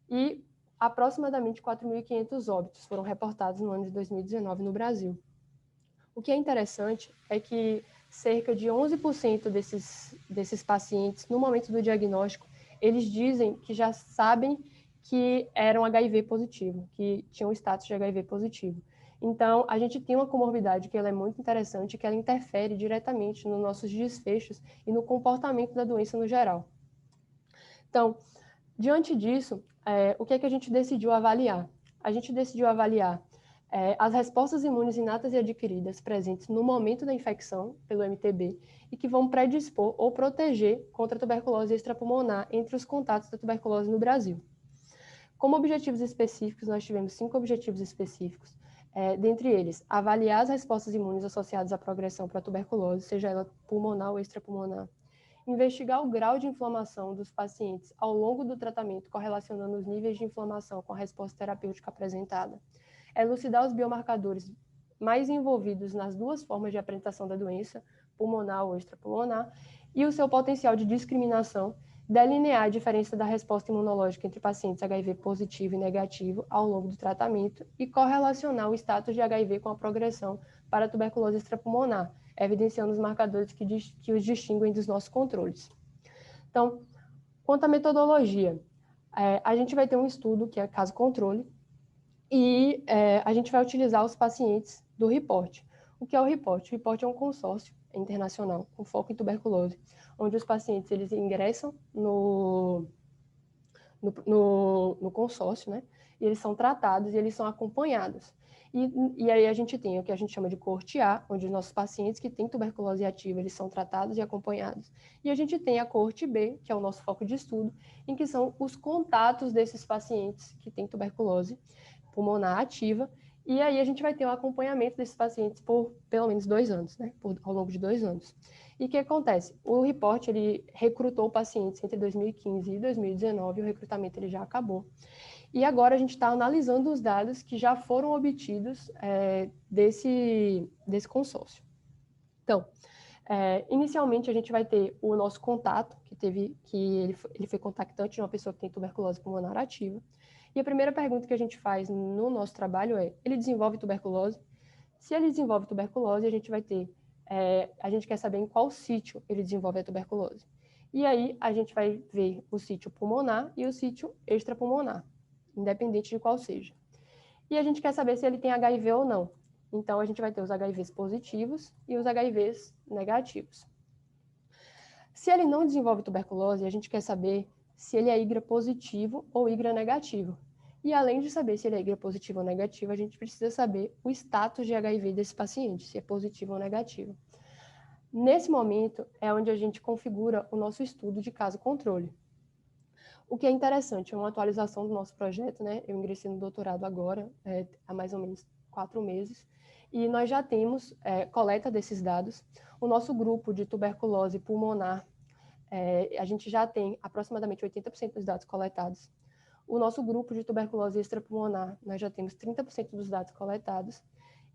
E aproximadamente 4.500 óbitos foram reportados no ano de 2019 no Brasil. O que é interessante é que cerca de 11% desses pacientes, no momento do diagnóstico, eles dizem que já sabem que eram HIV positivo, que tinham status de HIV positivo. Então, a gente tem uma comorbidade que ela é muito interessante, que ela interfere diretamente nos nossos desfechos e no comportamento da doença no geral. Então, diante disso, o que é que a gente decidiu avaliar? A gente decidiu avaliar as respostas imunes inatas e adquiridas presentes no momento da infecção pelo MTB e que vão predispor ou proteger contra a tuberculose extrapulmonar entre os contatos da tuberculose no Brasil. Como objetivos específicos, nós tivemos 5 objetivos específicos. Dentre eles, avaliar as respostas imunes associadas à progressão para a tuberculose, seja ela pulmonar ou extrapulmonar. Investigar o grau de inflamação dos pacientes ao longo do tratamento, correlacionando os níveis de inflamação com a resposta terapêutica apresentada. Elucidar os biomarcadores mais envolvidos nas duas formas de apresentação da doença, pulmonar ou extrapulmonar, e o seu potencial de discriminação, delinear a diferença da resposta imunológica entre pacientes HIV positivo e negativo ao longo do tratamento e correlacionar o status de HIV com a progressão para a tuberculose extrapulmonar, evidenciando os marcadores que os distinguem dos nossos controles. Então, quanto à metodologia, a gente vai ter um estudo que é caso controle, e a gente vai utilizar os pacientes do REPORT. O que é o REPORT? O REPORT é um consórcio internacional com foco em tuberculose, onde os pacientes eles ingressam no consórcio, né? E eles são tratados e eles são acompanhados. E aí a gente tem o que a gente chama de coorte A, onde os nossos pacientes que têm tuberculose ativa, eles são tratados e acompanhados. E a gente tem a coorte B, que é o nosso foco de estudo, em que são os contatos desses pacientes que têm tuberculose pulmonar ativa, e aí a gente vai ter um acompanhamento desses pacientes por pelo menos 2 anos, né? Ao longo de 2 anos. E o que acontece? O REPORT, ele recrutou pacientes entre 2015 e 2019, o recrutamento ele já acabou. E agora a gente está analisando os dados que já foram obtidos desse consórcio. Então, inicialmente a gente vai ter o nosso contato, ele foi contactante de uma pessoa que tem tuberculose pulmonar ativa. E a primeira pergunta que a gente faz no nosso trabalho é, ele desenvolve tuberculose? Se ele desenvolve tuberculose, a gente vai ter, a gente quer saber em qual sítio ele desenvolve a tuberculose. E aí a gente vai ver o sítio pulmonar e o sítio extrapulmonar, independente de qual seja. E a gente quer saber se ele tem HIV ou não. Então, a gente vai ter os HIVs positivos e os HIVs negativos. Se ele não desenvolve tuberculose, a gente quer saber se ele é IGRA positivo ou IGRA negativo. E além de saber se ele é IGRA positivo ou negativo, a gente precisa saber o status de HIV desse paciente, se é positivo ou negativo. Nesse momento, é onde a gente configura o nosso estudo de caso controle. O que é interessante, é uma atualização do nosso projeto, né? Eu ingressei no doutorado agora, há mais ou menos 4 meses, e nós já temos coleta desses dados. O nosso grupo de tuberculose pulmonar, a gente já tem aproximadamente 80% dos dados coletados. O nosso grupo de tuberculose extrapulmonar, nós já temos 30% dos dados coletados.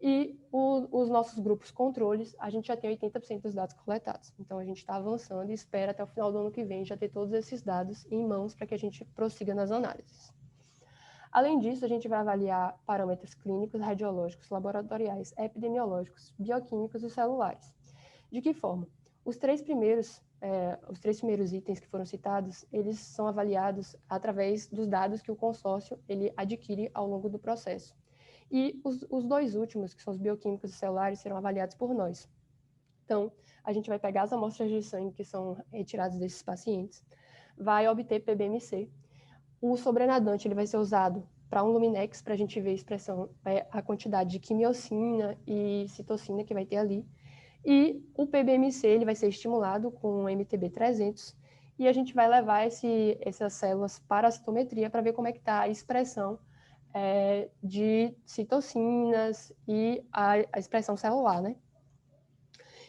E os nossos grupos controles, a gente já tem 80% dos dados coletados. Então, a gente está avançando e espera até o final do ano que vem já ter todos esses dados em mãos para que a gente prossiga nas análises. Além disso, a gente vai avaliar parâmetros clínicos, radiológicos, laboratoriais, epidemiológicos, bioquímicos e celulares. De que forma? Os três primeiros itens que foram citados, eles são avaliados através dos dados que o consórcio ele adquire ao longo do processo. E os 2 últimos, que são os bioquímicos e celulares, serão avaliados por nós. Então, a gente vai pegar as amostras de sangue que são retiradas desses pacientes, vai obter PBMC. O sobrenadante ele vai ser usado para um Luminex, para a gente ver a quantidade de quimiocina e citocina que vai ter ali. E o PBMC ele vai ser estimulado com o MTB300 e a gente vai levar essas células para a citometria para ver como é que está a expressão de citocinas e a expressão celular, né?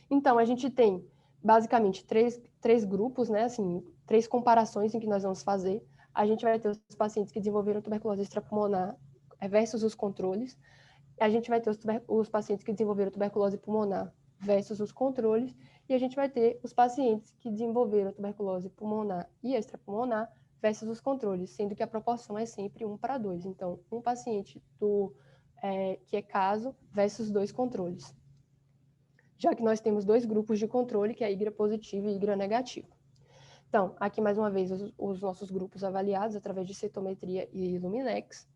Então, a gente tem basicamente três grupos, né? Assim, 3 comparações em que nós vamos fazer. A gente vai ter os pacientes que desenvolveram tuberculose extrapulmonar versus os controles. A gente vai ter os pacientes que desenvolveram tuberculose pulmonar versus os controles. E a gente vai ter os pacientes que desenvolveram tuberculose pulmonar e extrapulmonar versus os controles, sendo que a proporção é sempre 1:2. Então, um paciente que é caso versus 2 controles. Já que nós temos 2 grupos de controle, que é IGRA positivo e IGRA negativo. Então, aqui mais uma vez os nossos grupos avaliados através de citometria e Luminex.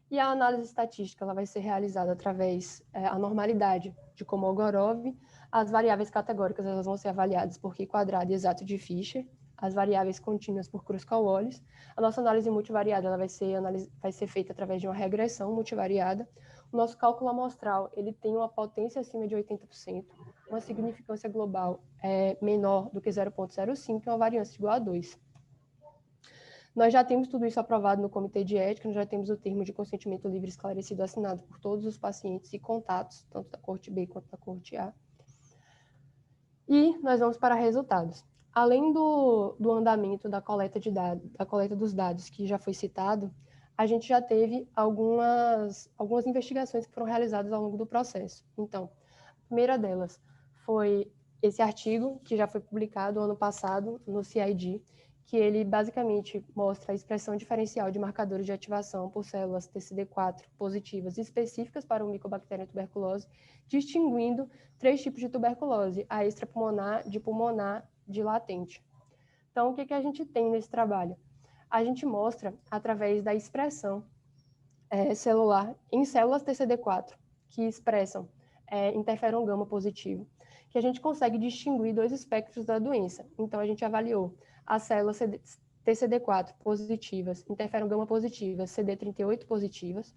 E a análise estatística ela vai ser realizada através da normalidade de Kolmogorov. As variáveis categóricas elas vão ser avaliadas por Q quadrado e exato de Fischer. As variáveis contínuas por Kruskal-Wallis. A nossa análise multivariada ela vai ser feita através de uma regressão multivariada. O nosso cálculo amostral ele tem uma potência acima de 80%, uma significância global menor do que 0,05 e uma variância igual a 2. Nós já temos tudo isso aprovado no Comitê de Ética, nós já temos o termo de consentimento livre esclarecido assinado por todos os pacientes e contatos, tanto da coorte B quanto da coorte A. E nós vamos para resultados. Além do andamento da coleta de dados, da coleta dos dados que já foi citado, a gente já teve algumas investigações que foram realizadas ao longo do processo. Então, a primeira delas foi esse artigo que já foi publicado ano passado no CID, que ele basicamente mostra a expressão diferencial de marcadores de ativação por células TCD4 positivas específicas para o Mycobacterium tuberculose, distinguindo 3 tipos de tuberculose, a extrapulmonar, de pulmonar, de latente. Então, o que a gente tem nesse trabalho? A gente mostra, através da expressão celular em células TCD4, que expressam interferon gama positivo, que a gente consegue distinguir 2 espectros da doença. Então, a gente avaliou as células TCD4 positivas, interferon gama positivas, CD38 positivas,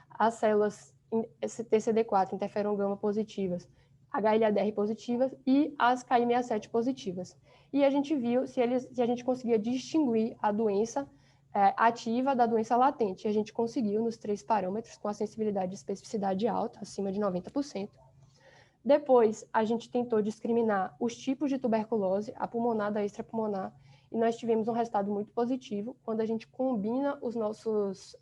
as células TCD4, interferon gama positivas, HLA-DR positivas e as KI67 positivas. E a gente viu se a gente conseguia distinguir a doença ativa da doença latente. E a gente conseguiu nos 3 parâmetros com a sensibilidade e especificidade alta, acima de 90%. Depois, a gente tentou discriminar os tipos de tuberculose, a pulmonar da extrapulmonar, e nós tivemos um resultado muito positivo quando a gente combina as nossas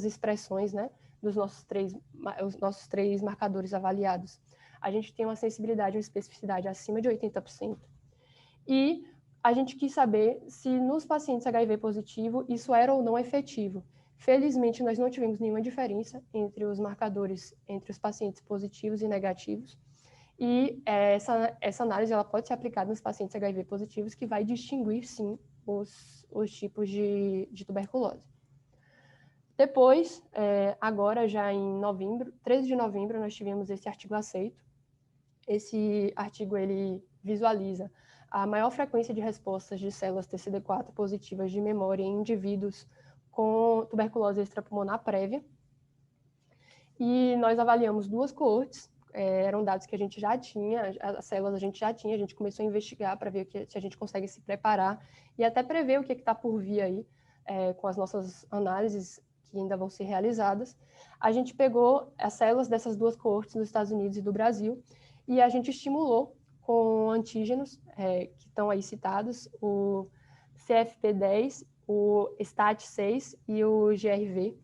expressões, né, os nossos três marcadores avaliados. A gente tem uma sensibilidade e uma especificidade acima de 80%. E a gente quis saber se nos pacientes HIV positivo isso era ou não efetivo. Felizmente, nós não tivemos nenhuma diferença entre os marcadores, entre os pacientes positivos e negativos. E essa análise ela pode ser aplicada nos pacientes HIV positivos, que vai distinguir, sim, os tipos de tuberculose. Depois, agora já em 13 de novembro, nós tivemos esse artigo aceito. Esse artigo ele visualiza a maior frequência de respostas de células TCD4 positivas de memória em indivíduos com tuberculose extrapulmonar prévia. E nós avaliamos 2 coortes, eram dados que a gente já tinha, as células a gente já tinha, a gente começou a investigar para ver se a gente consegue se preparar e até prever o que está por vir aí com as nossas análises que ainda vão ser realizadas. A gente pegou as células dessas duas coortes dos Estados Unidos e do Brasil e a gente estimulou com antígenos que estão aí citados, o CFP10, o STAT6 e o GRV.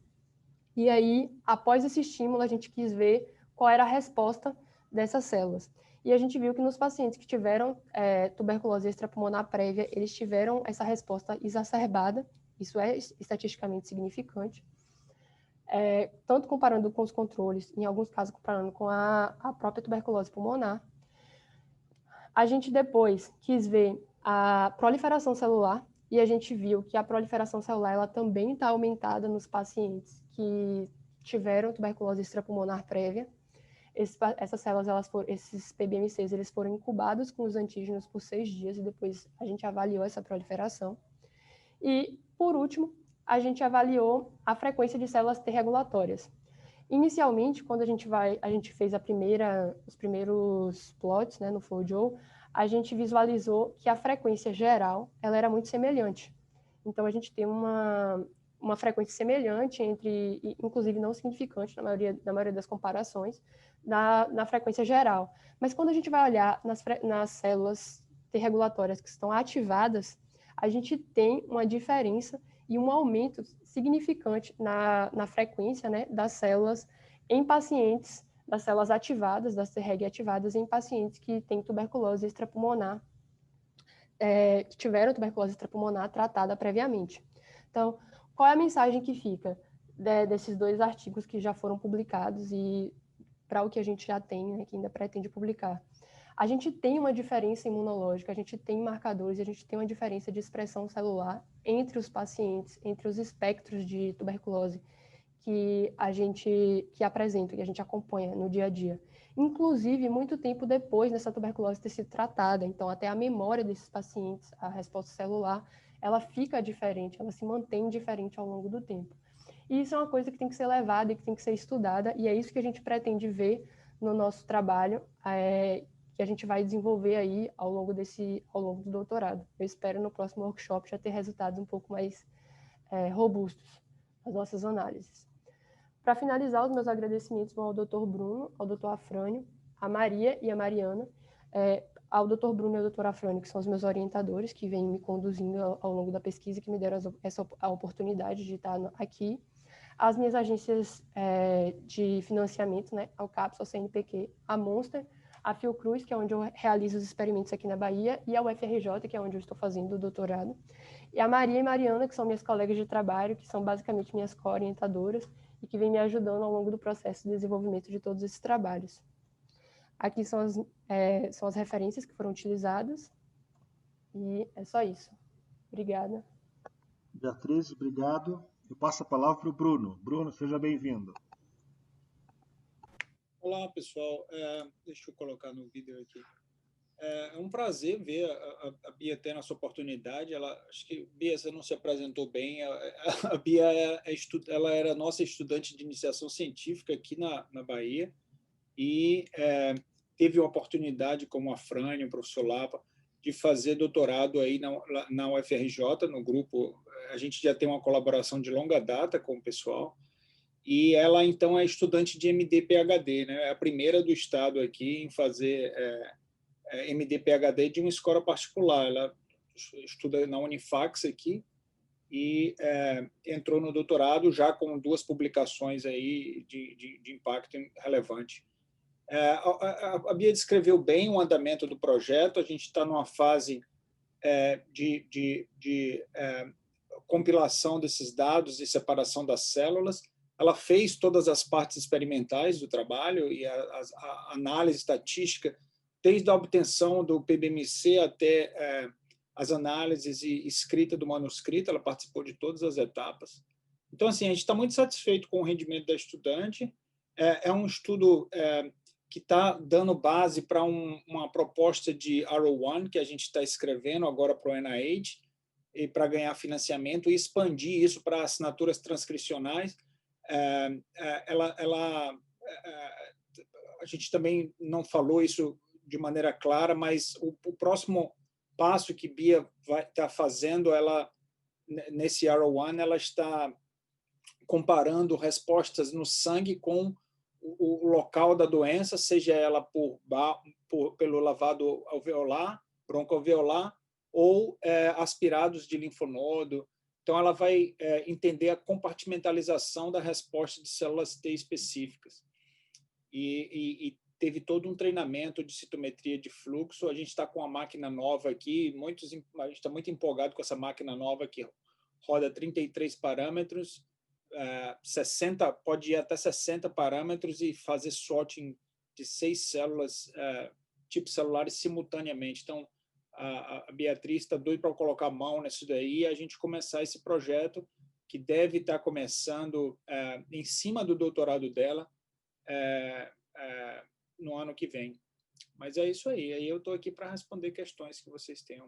E aí, após esse estímulo, a gente quis ver qual era a resposta dessas células. E a gente viu que nos pacientes que tiveram tuberculose extrapulmonar prévia, eles tiveram essa resposta exacerbada, isso é estatisticamente significante, tanto comparando com os controles, em alguns casos comparando com a própria tuberculose pulmonar. A gente depois quis ver a proliferação celular, e a gente viu que a proliferação celular ela também está aumentada nos pacientes que tiveram tuberculose extrapulmonar prévia. Essas células, esses PBMCs, eles foram incubados com os antígenos por 6 dias e depois a gente avaliou essa proliferação. E, por último, a gente avaliou a frequência de células T regulatórias. Inicialmente, quando a gente fez os primeiros plots, né, no FlowJo, a gente visualizou que a frequência geral ela era muito semelhante. Então, a gente tem uma frequência semelhante inclusive não significante na maioria das comparações, na frequência geral. Mas quando a gente vai olhar nas células T regulatórias que estão ativadas, a gente tem uma diferença e um aumento significante na frequência, né, das células em pacientes, das células ativadas, das Treg ativadas em pacientes que têm tuberculose extrapulmonar, que tiveram tuberculose extrapulmonar tratada previamente. Então, qual é a mensagem que fica desses 2 artigos que já foram publicados e para o que a gente já tem, né, que ainda pretende publicar? A gente tem uma diferença imunológica, a gente tem marcadores, a gente tem uma diferença de expressão celular entre os pacientes, entre os espectros de tuberculose que apresenta, que a gente acompanha no dia a dia. Inclusive, muito tempo depois dessa tuberculose ter sido tratada. Então, até a memória desses pacientes, a resposta celular, ela fica diferente, ela se mantém diferente ao longo do tempo. E isso é uma coisa que tem que ser levada e que tem que ser estudada, e é isso que a gente pretende ver no nosso trabalho, que a gente vai desenvolver aí ao longo do doutorado. Eu espero no próximo workshop já ter resultados um pouco mais robustos nas nossas análises. Para finalizar, os meus agradecimentos vão ao Dr. Bruno, ao Dr. Afrânio, a Maria e a Mariana, ao Dr. Bruno e ao Dr. Afrânio, que são os meus orientadores, que vêm me conduzindo ao longo da pesquisa, que me deram a oportunidade de estar aqui, às minhas agências de financiamento, né, ao CAPS, ao CNPq, a Monster, a Fiocruz, que é onde eu realizo os experimentos aqui na Bahia, e ao UFRJ, que é onde eu estou fazendo o doutorado, e a Maria e Mariana, que são minhas colegas de trabalho, que são basicamente minhas co-orientadoras, e que vêm me ajudando ao longo do processo de desenvolvimento de todos esses trabalhos. Aqui são as referências que foram utilizadas, e é só isso. Obrigada. Beatriz, obrigado. Eu passo a palavra para o Bruno. Bruno, seja bem-vindo. Olá, pessoal. Deixa eu colocar no vídeo aqui. É um prazer ver a Bia tendo essa oportunidade. Acho que, Bia, você não se apresentou bem. A Bia ela era nossa estudante de iniciação científica aqui na Bahia e teve a oportunidade, como a Frânio, o professor Lapa, de fazer doutorado aí na UFRJ, no grupo. A gente já tem uma colaboração de longa data com o pessoal. E ela, então, é estudante de MD-PhD, né? É a primeira do estado aqui em fazer MD-PhD de uma escola particular. Ela estuda na Unifax aqui e entrou no doutorado já com 2 publicações aí de impacto relevante. A Bia descreveu bem o andamento do projeto. A gente está numa fase de compilação desses dados e separação das células. Ela fez todas as partes experimentais do trabalho e a análise estatística, desde a obtenção do PBMC até as análises e escrita do manuscrito. Ela participou de todas as etapas. Então, assim, a gente está muito satisfeito com o rendimento da estudante. É um estudo que está dando base para uma proposta de R01 que a gente está escrevendo agora para o NIH e para ganhar financiamento e expandir isso para assinaturas transcricionais. A a gente também não falou isso de maneira clara, mas o próximo passo que Bia vai estar fazendo, ela nesse R01, ela está comparando respostas no sangue com o local da doença, seja ela pelo lavado alveolar, broncoalveolar, ou aspirados de linfonodo. Então, ela vai entender a compartimentalização da resposta de células T específicas. E teve todo um treinamento de citometria de fluxo. A gente está com uma máquina nova aqui, a gente está muito empolgado com essa máquina nova que roda 33 parâmetros, 60, pode ir até 60 parâmetros e fazer sorting de 6 células, tipos celulares simultaneamente. Então, a Beatriz está doida para colocar a mão nisso daí e a gente começar esse projeto que deve estar começando em cima do doutorado dela no ano que vem. Mas é isso aí. Aí eu estou aqui para responder questões que vocês tenham.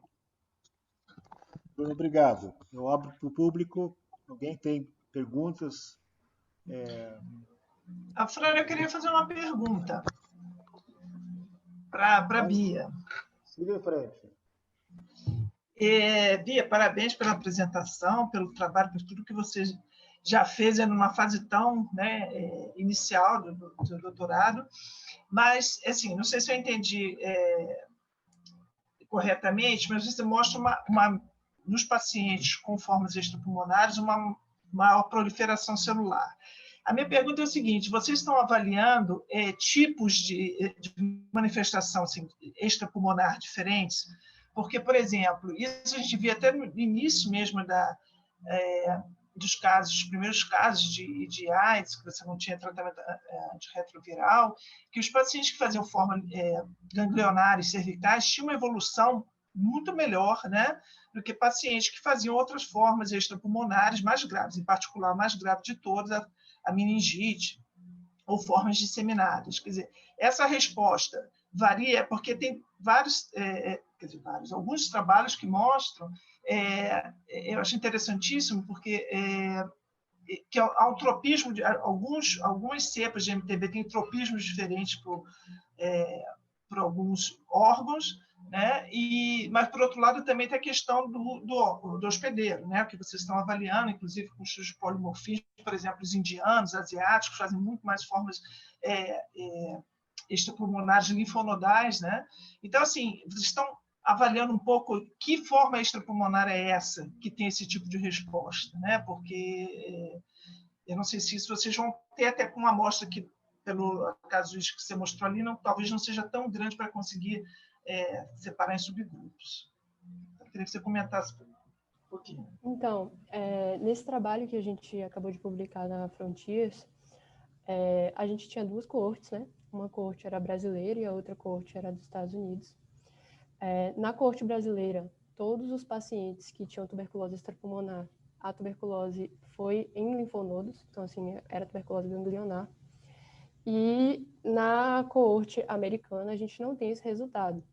Bruno, obrigado. Eu abro para o público. Alguém tem perguntas? Fran, eu queria fazer uma pergunta para a Bia. Siga em frente. Bia, parabéns pela apresentação, pelo trabalho, por tudo que você já fez numa fase tão inicial do doutorado. Mas, assim, não sei se eu entendi corretamente, mas você mostra nos pacientes com formas extrapulmonares uma maior proliferação celular. A minha pergunta é o seguinte: vocês estão avaliando tipos de manifestação assim, extrapulmonar diferentes? Porque, por exemplo, isso a gente via até no início mesmo dos primeiros casos de AIDS, que você não tinha tratamento antirretroviral, que os pacientes que faziam forma ganglionares cervicais tinham uma evolução muito melhor, né, do que pacientes que faziam outras formas extrapulmonares mais graves, em particular a mais grave de todas, a meningite, ou formas disseminadas. Quer dizer, essa resposta varia porque tem alguns trabalhos que mostram, eu acho interessantíssimo, porque que há um tropismo, algumas cepas de MTB têm tropismos diferentes por alguns órgãos, né? Mas, por outro lado, também tem a questão do hospedeiro, né? Que vocês estão avaliando, inclusive com estudos de polimorfismo, por exemplo, os indianos, asiáticos, fazem muito mais formas extrapulmonares linfonodais, né? Então, assim, vocês estão avaliando um pouco que forma extrapulmonar é essa que tem esse tipo de resposta, né? Porque eu não sei se isso vocês vão ter até com uma amostra que, pelo caso que você mostrou ali, talvez não seja tão grande para conseguir separar em subgrupos. Eu queria que você comentasse um pouquinho. Então, nesse trabalho que a gente acabou de publicar na Frontiers, a gente tinha 2 coortes, né? Uma coorte era brasileira e a outra coorte era dos Estados Unidos. Na coorte brasileira, todos os pacientes que tinham tuberculose extrapulmonar, a tuberculose foi em linfonodos, então, assim, era tuberculose ganglionar. E na coorte americana, a gente não tem esse resultado.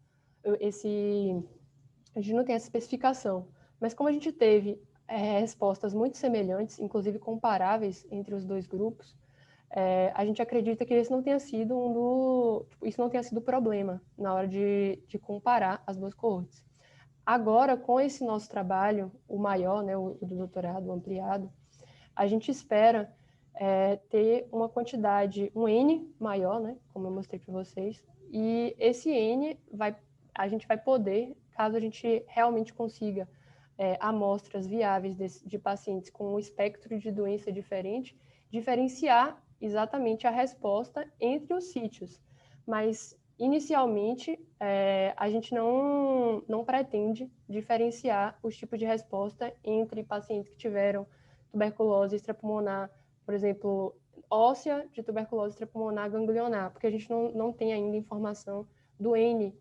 A gente não tem essa especificação. Mas como a gente teve respostas muito semelhantes, inclusive comparáveis entre os 2 grupos, a gente acredita que esse não tenha sido isso não tenha sido problema na hora de comparar as 2 coortes. Agora, com esse nosso trabalho, o maior, né, o do doutorado, o ampliado, a gente espera ter uma quantidade, um N maior, né, como eu mostrei para vocês, e esse N a gente vai poder, caso a gente realmente consiga amostras viáveis de pacientes com um espectro de doença diferente, diferenciar exatamente a resposta entre os sítios. Mas, inicialmente, a gente não pretende diferenciar os tipos de resposta entre pacientes que tiveram tuberculose extrapulmonar, por exemplo, óssea de tuberculose extrapulmonar ganglionar, porque a gente não tem ainda informação do N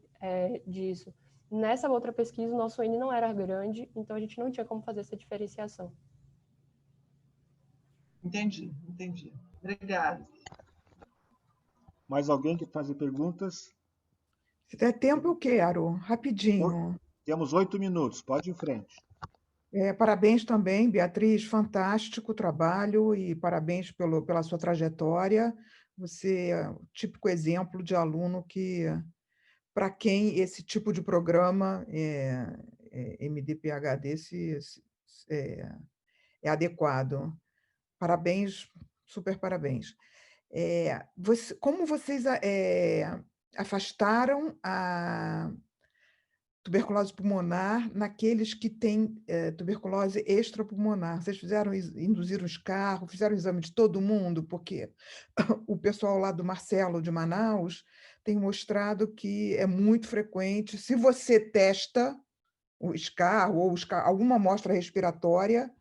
disso. Nessa outra pesquisa, o nosso N não era grande, então a gente não tinha como fazer essa diferenciação. Entendi. Obrigada. Mais alguém que faz perguntas? Se der tempo, eu quero. Rapidinho. Temos 8 minutos. Pode ir em frente. Parabéns também, Beatriz. Fantástico trabalho e parabéns pela sua trajetória. Você é o típico exemplo de aluno que, para quem esse tipo de programa MD-PhD é adequado. Parabéns, super parabéns. Como vocês afastaram a tuberculose pulmonar naqueles que têm tuberculose extrapulmonar? Vocês induziram escarro, fizeram o exame de todo mundo? Porque o pessoal lá do Marcelo, de Manaus, tem mostrado que é muito frequente. Se você testa o escarro ou alguma amostra respiratória,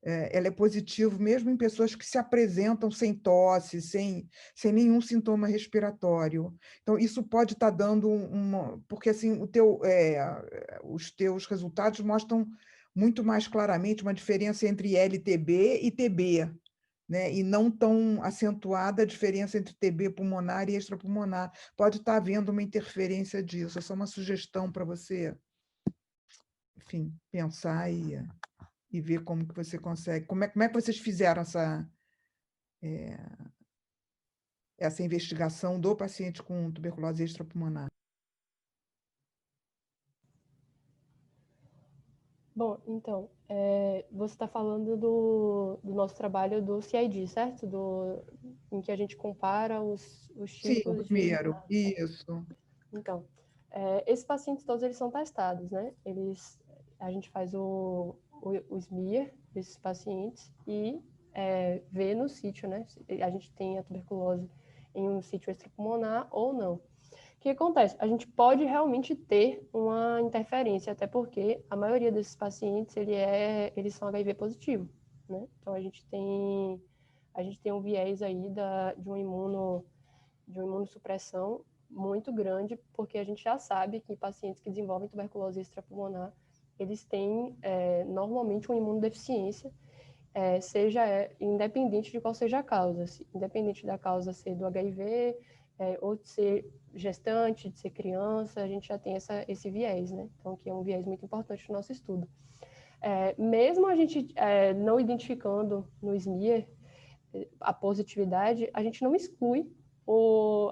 ela é positiva mesmo em pessoas que se apresentam sem tosse, sem nenhum sintoma respiratório. Então, isso pode estar dando porque assim, os teus resultados mostram muito mais claramente uma diferença entre LTB e TB, né? E não tão acentuada a diferença entre TB pulmonar e extrapulmonar. Pode estar havendo uma interferência disso. É só uma sugestão para você, enfim, pensar e ver como que você consegue. Como é que vocês fizeram essa investigação do paciente com tuberculose extrapulmonar? Bom, então, você está falando do nosso trabalho do CID, certo? Em que a gente compara os Sim, tipos o primeiro, isso. Então, esses pacientes todos, eles são testados, né? A gente faz o smear desses pacientes e vê no sítio, né? A gente tem a tuberculose em um sítio extrapulmonar ou não. O que acontece? A gente pode realmente ter uma interferência, até porque a maioria desses pacientes, eles são HIV positivo, né? Então, a gente tem um viés aí de uma imunossupressão muito grande, porque a gente já sabe que pacientes que desenvolvem tuberculose extrapulmonar, eles têm normalmente uma imunodeficiência, independente de qual seja a causa, independente da causa ser do HIV, ou de ser gestante, de ser criança, a gente já tem esse viés, né? Então, que é um viés muito importante no nosso estudo. Mesmo a gente não identificando no smear a positividade, a gente não exclui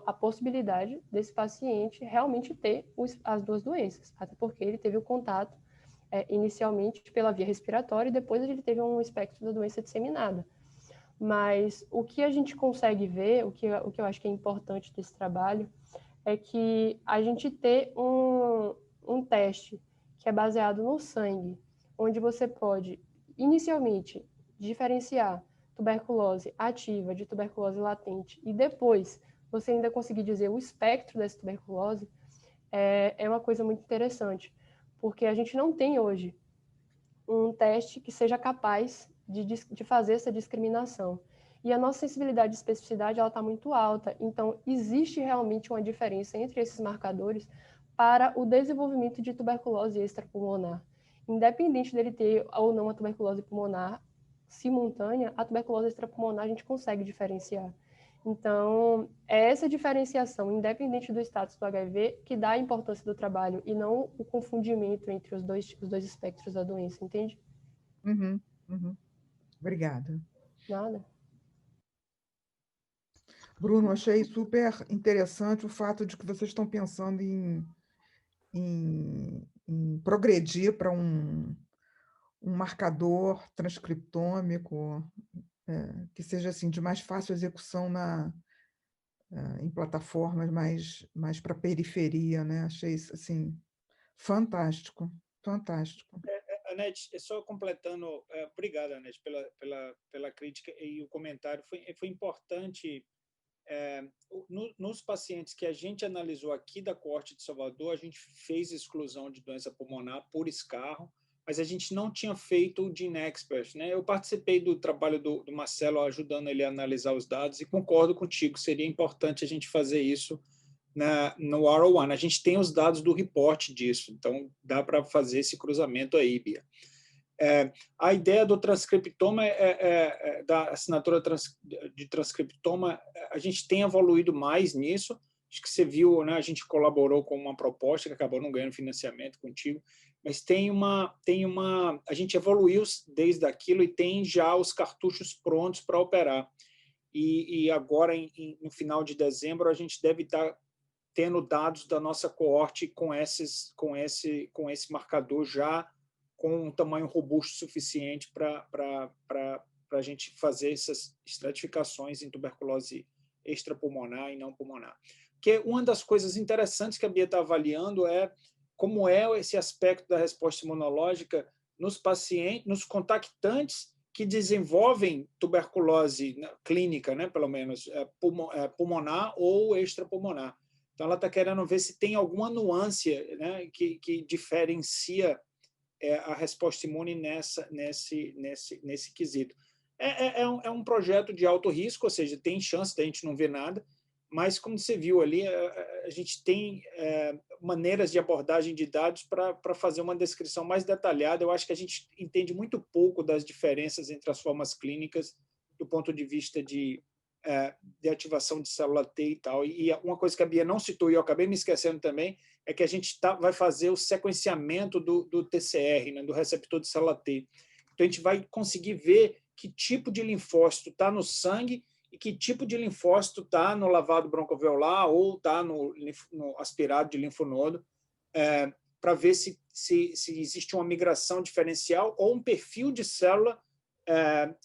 a possibilidade desse paciente realmente ter as duas doenças, até porque ele teve o contato inicialmente pela via respiratória e depois ele teve um espectro da doença disseminada. Mas o que a gente consegue ver, o que eu acho que é importante desse trabalho, é que a gente ter um teste que é baseado no sangue, onde você pode, inicialmente, diferenciar tuberculose ativa de tuberculose latente e depois você ainda conseguir dizer o espectro dessa tuberculose, é uma coisa muito interessante, porque a gente não tem hoje um teste que seja capaz de fazer essa discriminação. E a nossa sensibilidade e especificidade está muito alta, então existe realmente uma diferença entre esses marcadores para o desenvolvimento de tuberculose extrapulmonar. Independente dele ter ou não a tuberculose pulmonar simultânea, a tuberculose extrapulmonar a gente consegue diferenciar. Então, é essa diferenciação, independente do status do HIV, que dá a importância do trabalho e não o confundimento entre os dois espectros da doença, entende? Uhum, uhum. Obrigada. Nada. Bruno, achei super interessante o fato de que vocês estão pensando em progredir para um marcador transcriptômico que seja assim de mais fácil execução em plataformas mais para a periferia, né? Achei isso assim fantástico, fantástico. Anete, só completando, obrigado, Anete, pela crítica e o comentário. Foi importante, nos pacientes que a gente analisou aqui da coorte de Salvador, a gente fez exclusão de doença pulmonar por escarro, mas a gente não tinha feito o Gene Expert, né? Eu participei do trabalho do Marcelo, ajudando ele a analisar os dados, e concordo contigo, seria importante a gente fazer isso no R01. A gente tem os dados do reporte disso, então dá para fazer esse cruzamento aí, Bia. A ideia do transcriptoma, da assinatura de transcriptoma, a gente tem evoluído mais nisso. Acho que você viu, né, a gente colaborou com uma proposta que acabou não ganhando financiamento contigo, mas a gente evoluiu desde aquilo e tem já os cartuchos prontos para operar. e agora, no final de dezembro, a gente deve estar tendo dados da nossa coorte com esse marcador já com um tamanho robusto suficiente para a gente fazer essas estratificações em tuberculose extrapulmonar e não pulmonar. Porque uma das coisas interessantes que a Bia está avaliando é como é esse aspecto da resposta imunológica nos pacientes, nos contactantes que desenvolvem tuberculose clínica, né, pelo menos pulmonar ou extrapulmonar. Então, ela está querendo ver se tem alguma nuance, né, que diferencia a resposta imune nesse quesito. É um projeto de alto risco, ou seja, tem chance de a gente não ver nada, mas, como você viu ali, a gente tem maneiras de abordagem de dados para fazer uma descrição mais detalhada. Eu acho que a gente entende muito pouco das diferenças entre as formas clínicas do ponto de vista de ativação de célula T e tal. E uma coisa que a Bia não citou, e eu acabei me esquecendo também, é que a gente vai fazer o sequenciamento do TCR, né, do receptor de célula T. Então, a gente vai conseguir ver que tipo de linfócito está no sangue e que tipo de linfócito está no lavado broncoalveolar ou está no aspirado de linfonodo, para ver se existe uma migração diferencial ou um perfil de célula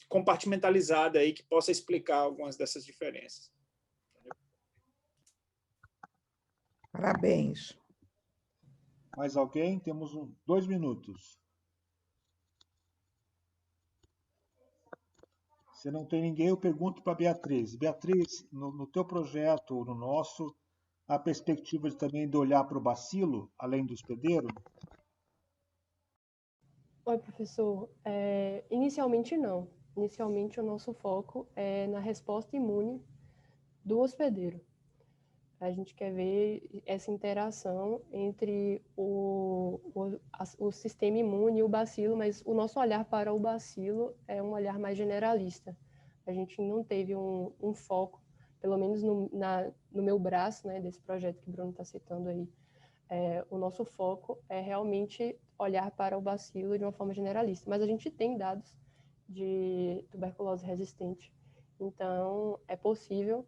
compartimentalizada aí que possa explicar algumas dessas diferenças. Parabéns. Mais alguém? Temos 2 minutos. Se não tem ninguém, eu pergunto para a Beatriz. Beatriz, no teu projeto, ou no nosso, há perspectiva também de olhar para o bacilo, além do hospedeiro? Oi, professor. Inicialmente, não. Inicialmente, o nosso foco é na resposta imune do hospedeiro. A gente quer ver essa interação entre o sistema imune e o bacilo, mas o nosso olhar para o bacilo é um olhar mais generalista. A gente não teve um foco, pelo menos no meu braço, né, desse projeto que o Bruno está citando aí. O nosso foco é realmente olhar para o bacilo de uma forma generalista, mas a gente tem dados de tuberculose resistente, então é possível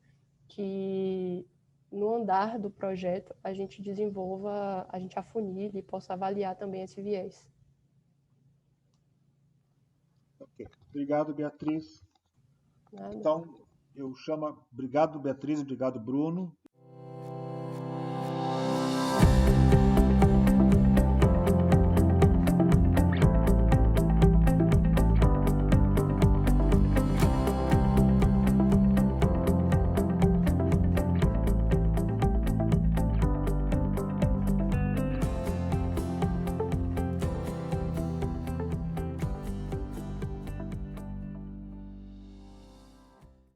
que no andar do projeto a gente desenvolva, a gente afunile e possa avaliar também esse viés. Ok. Obrigado, Beatriz. Nada. Então, eu chamo... Obrigado, Beatriz, obrigado, Bruno.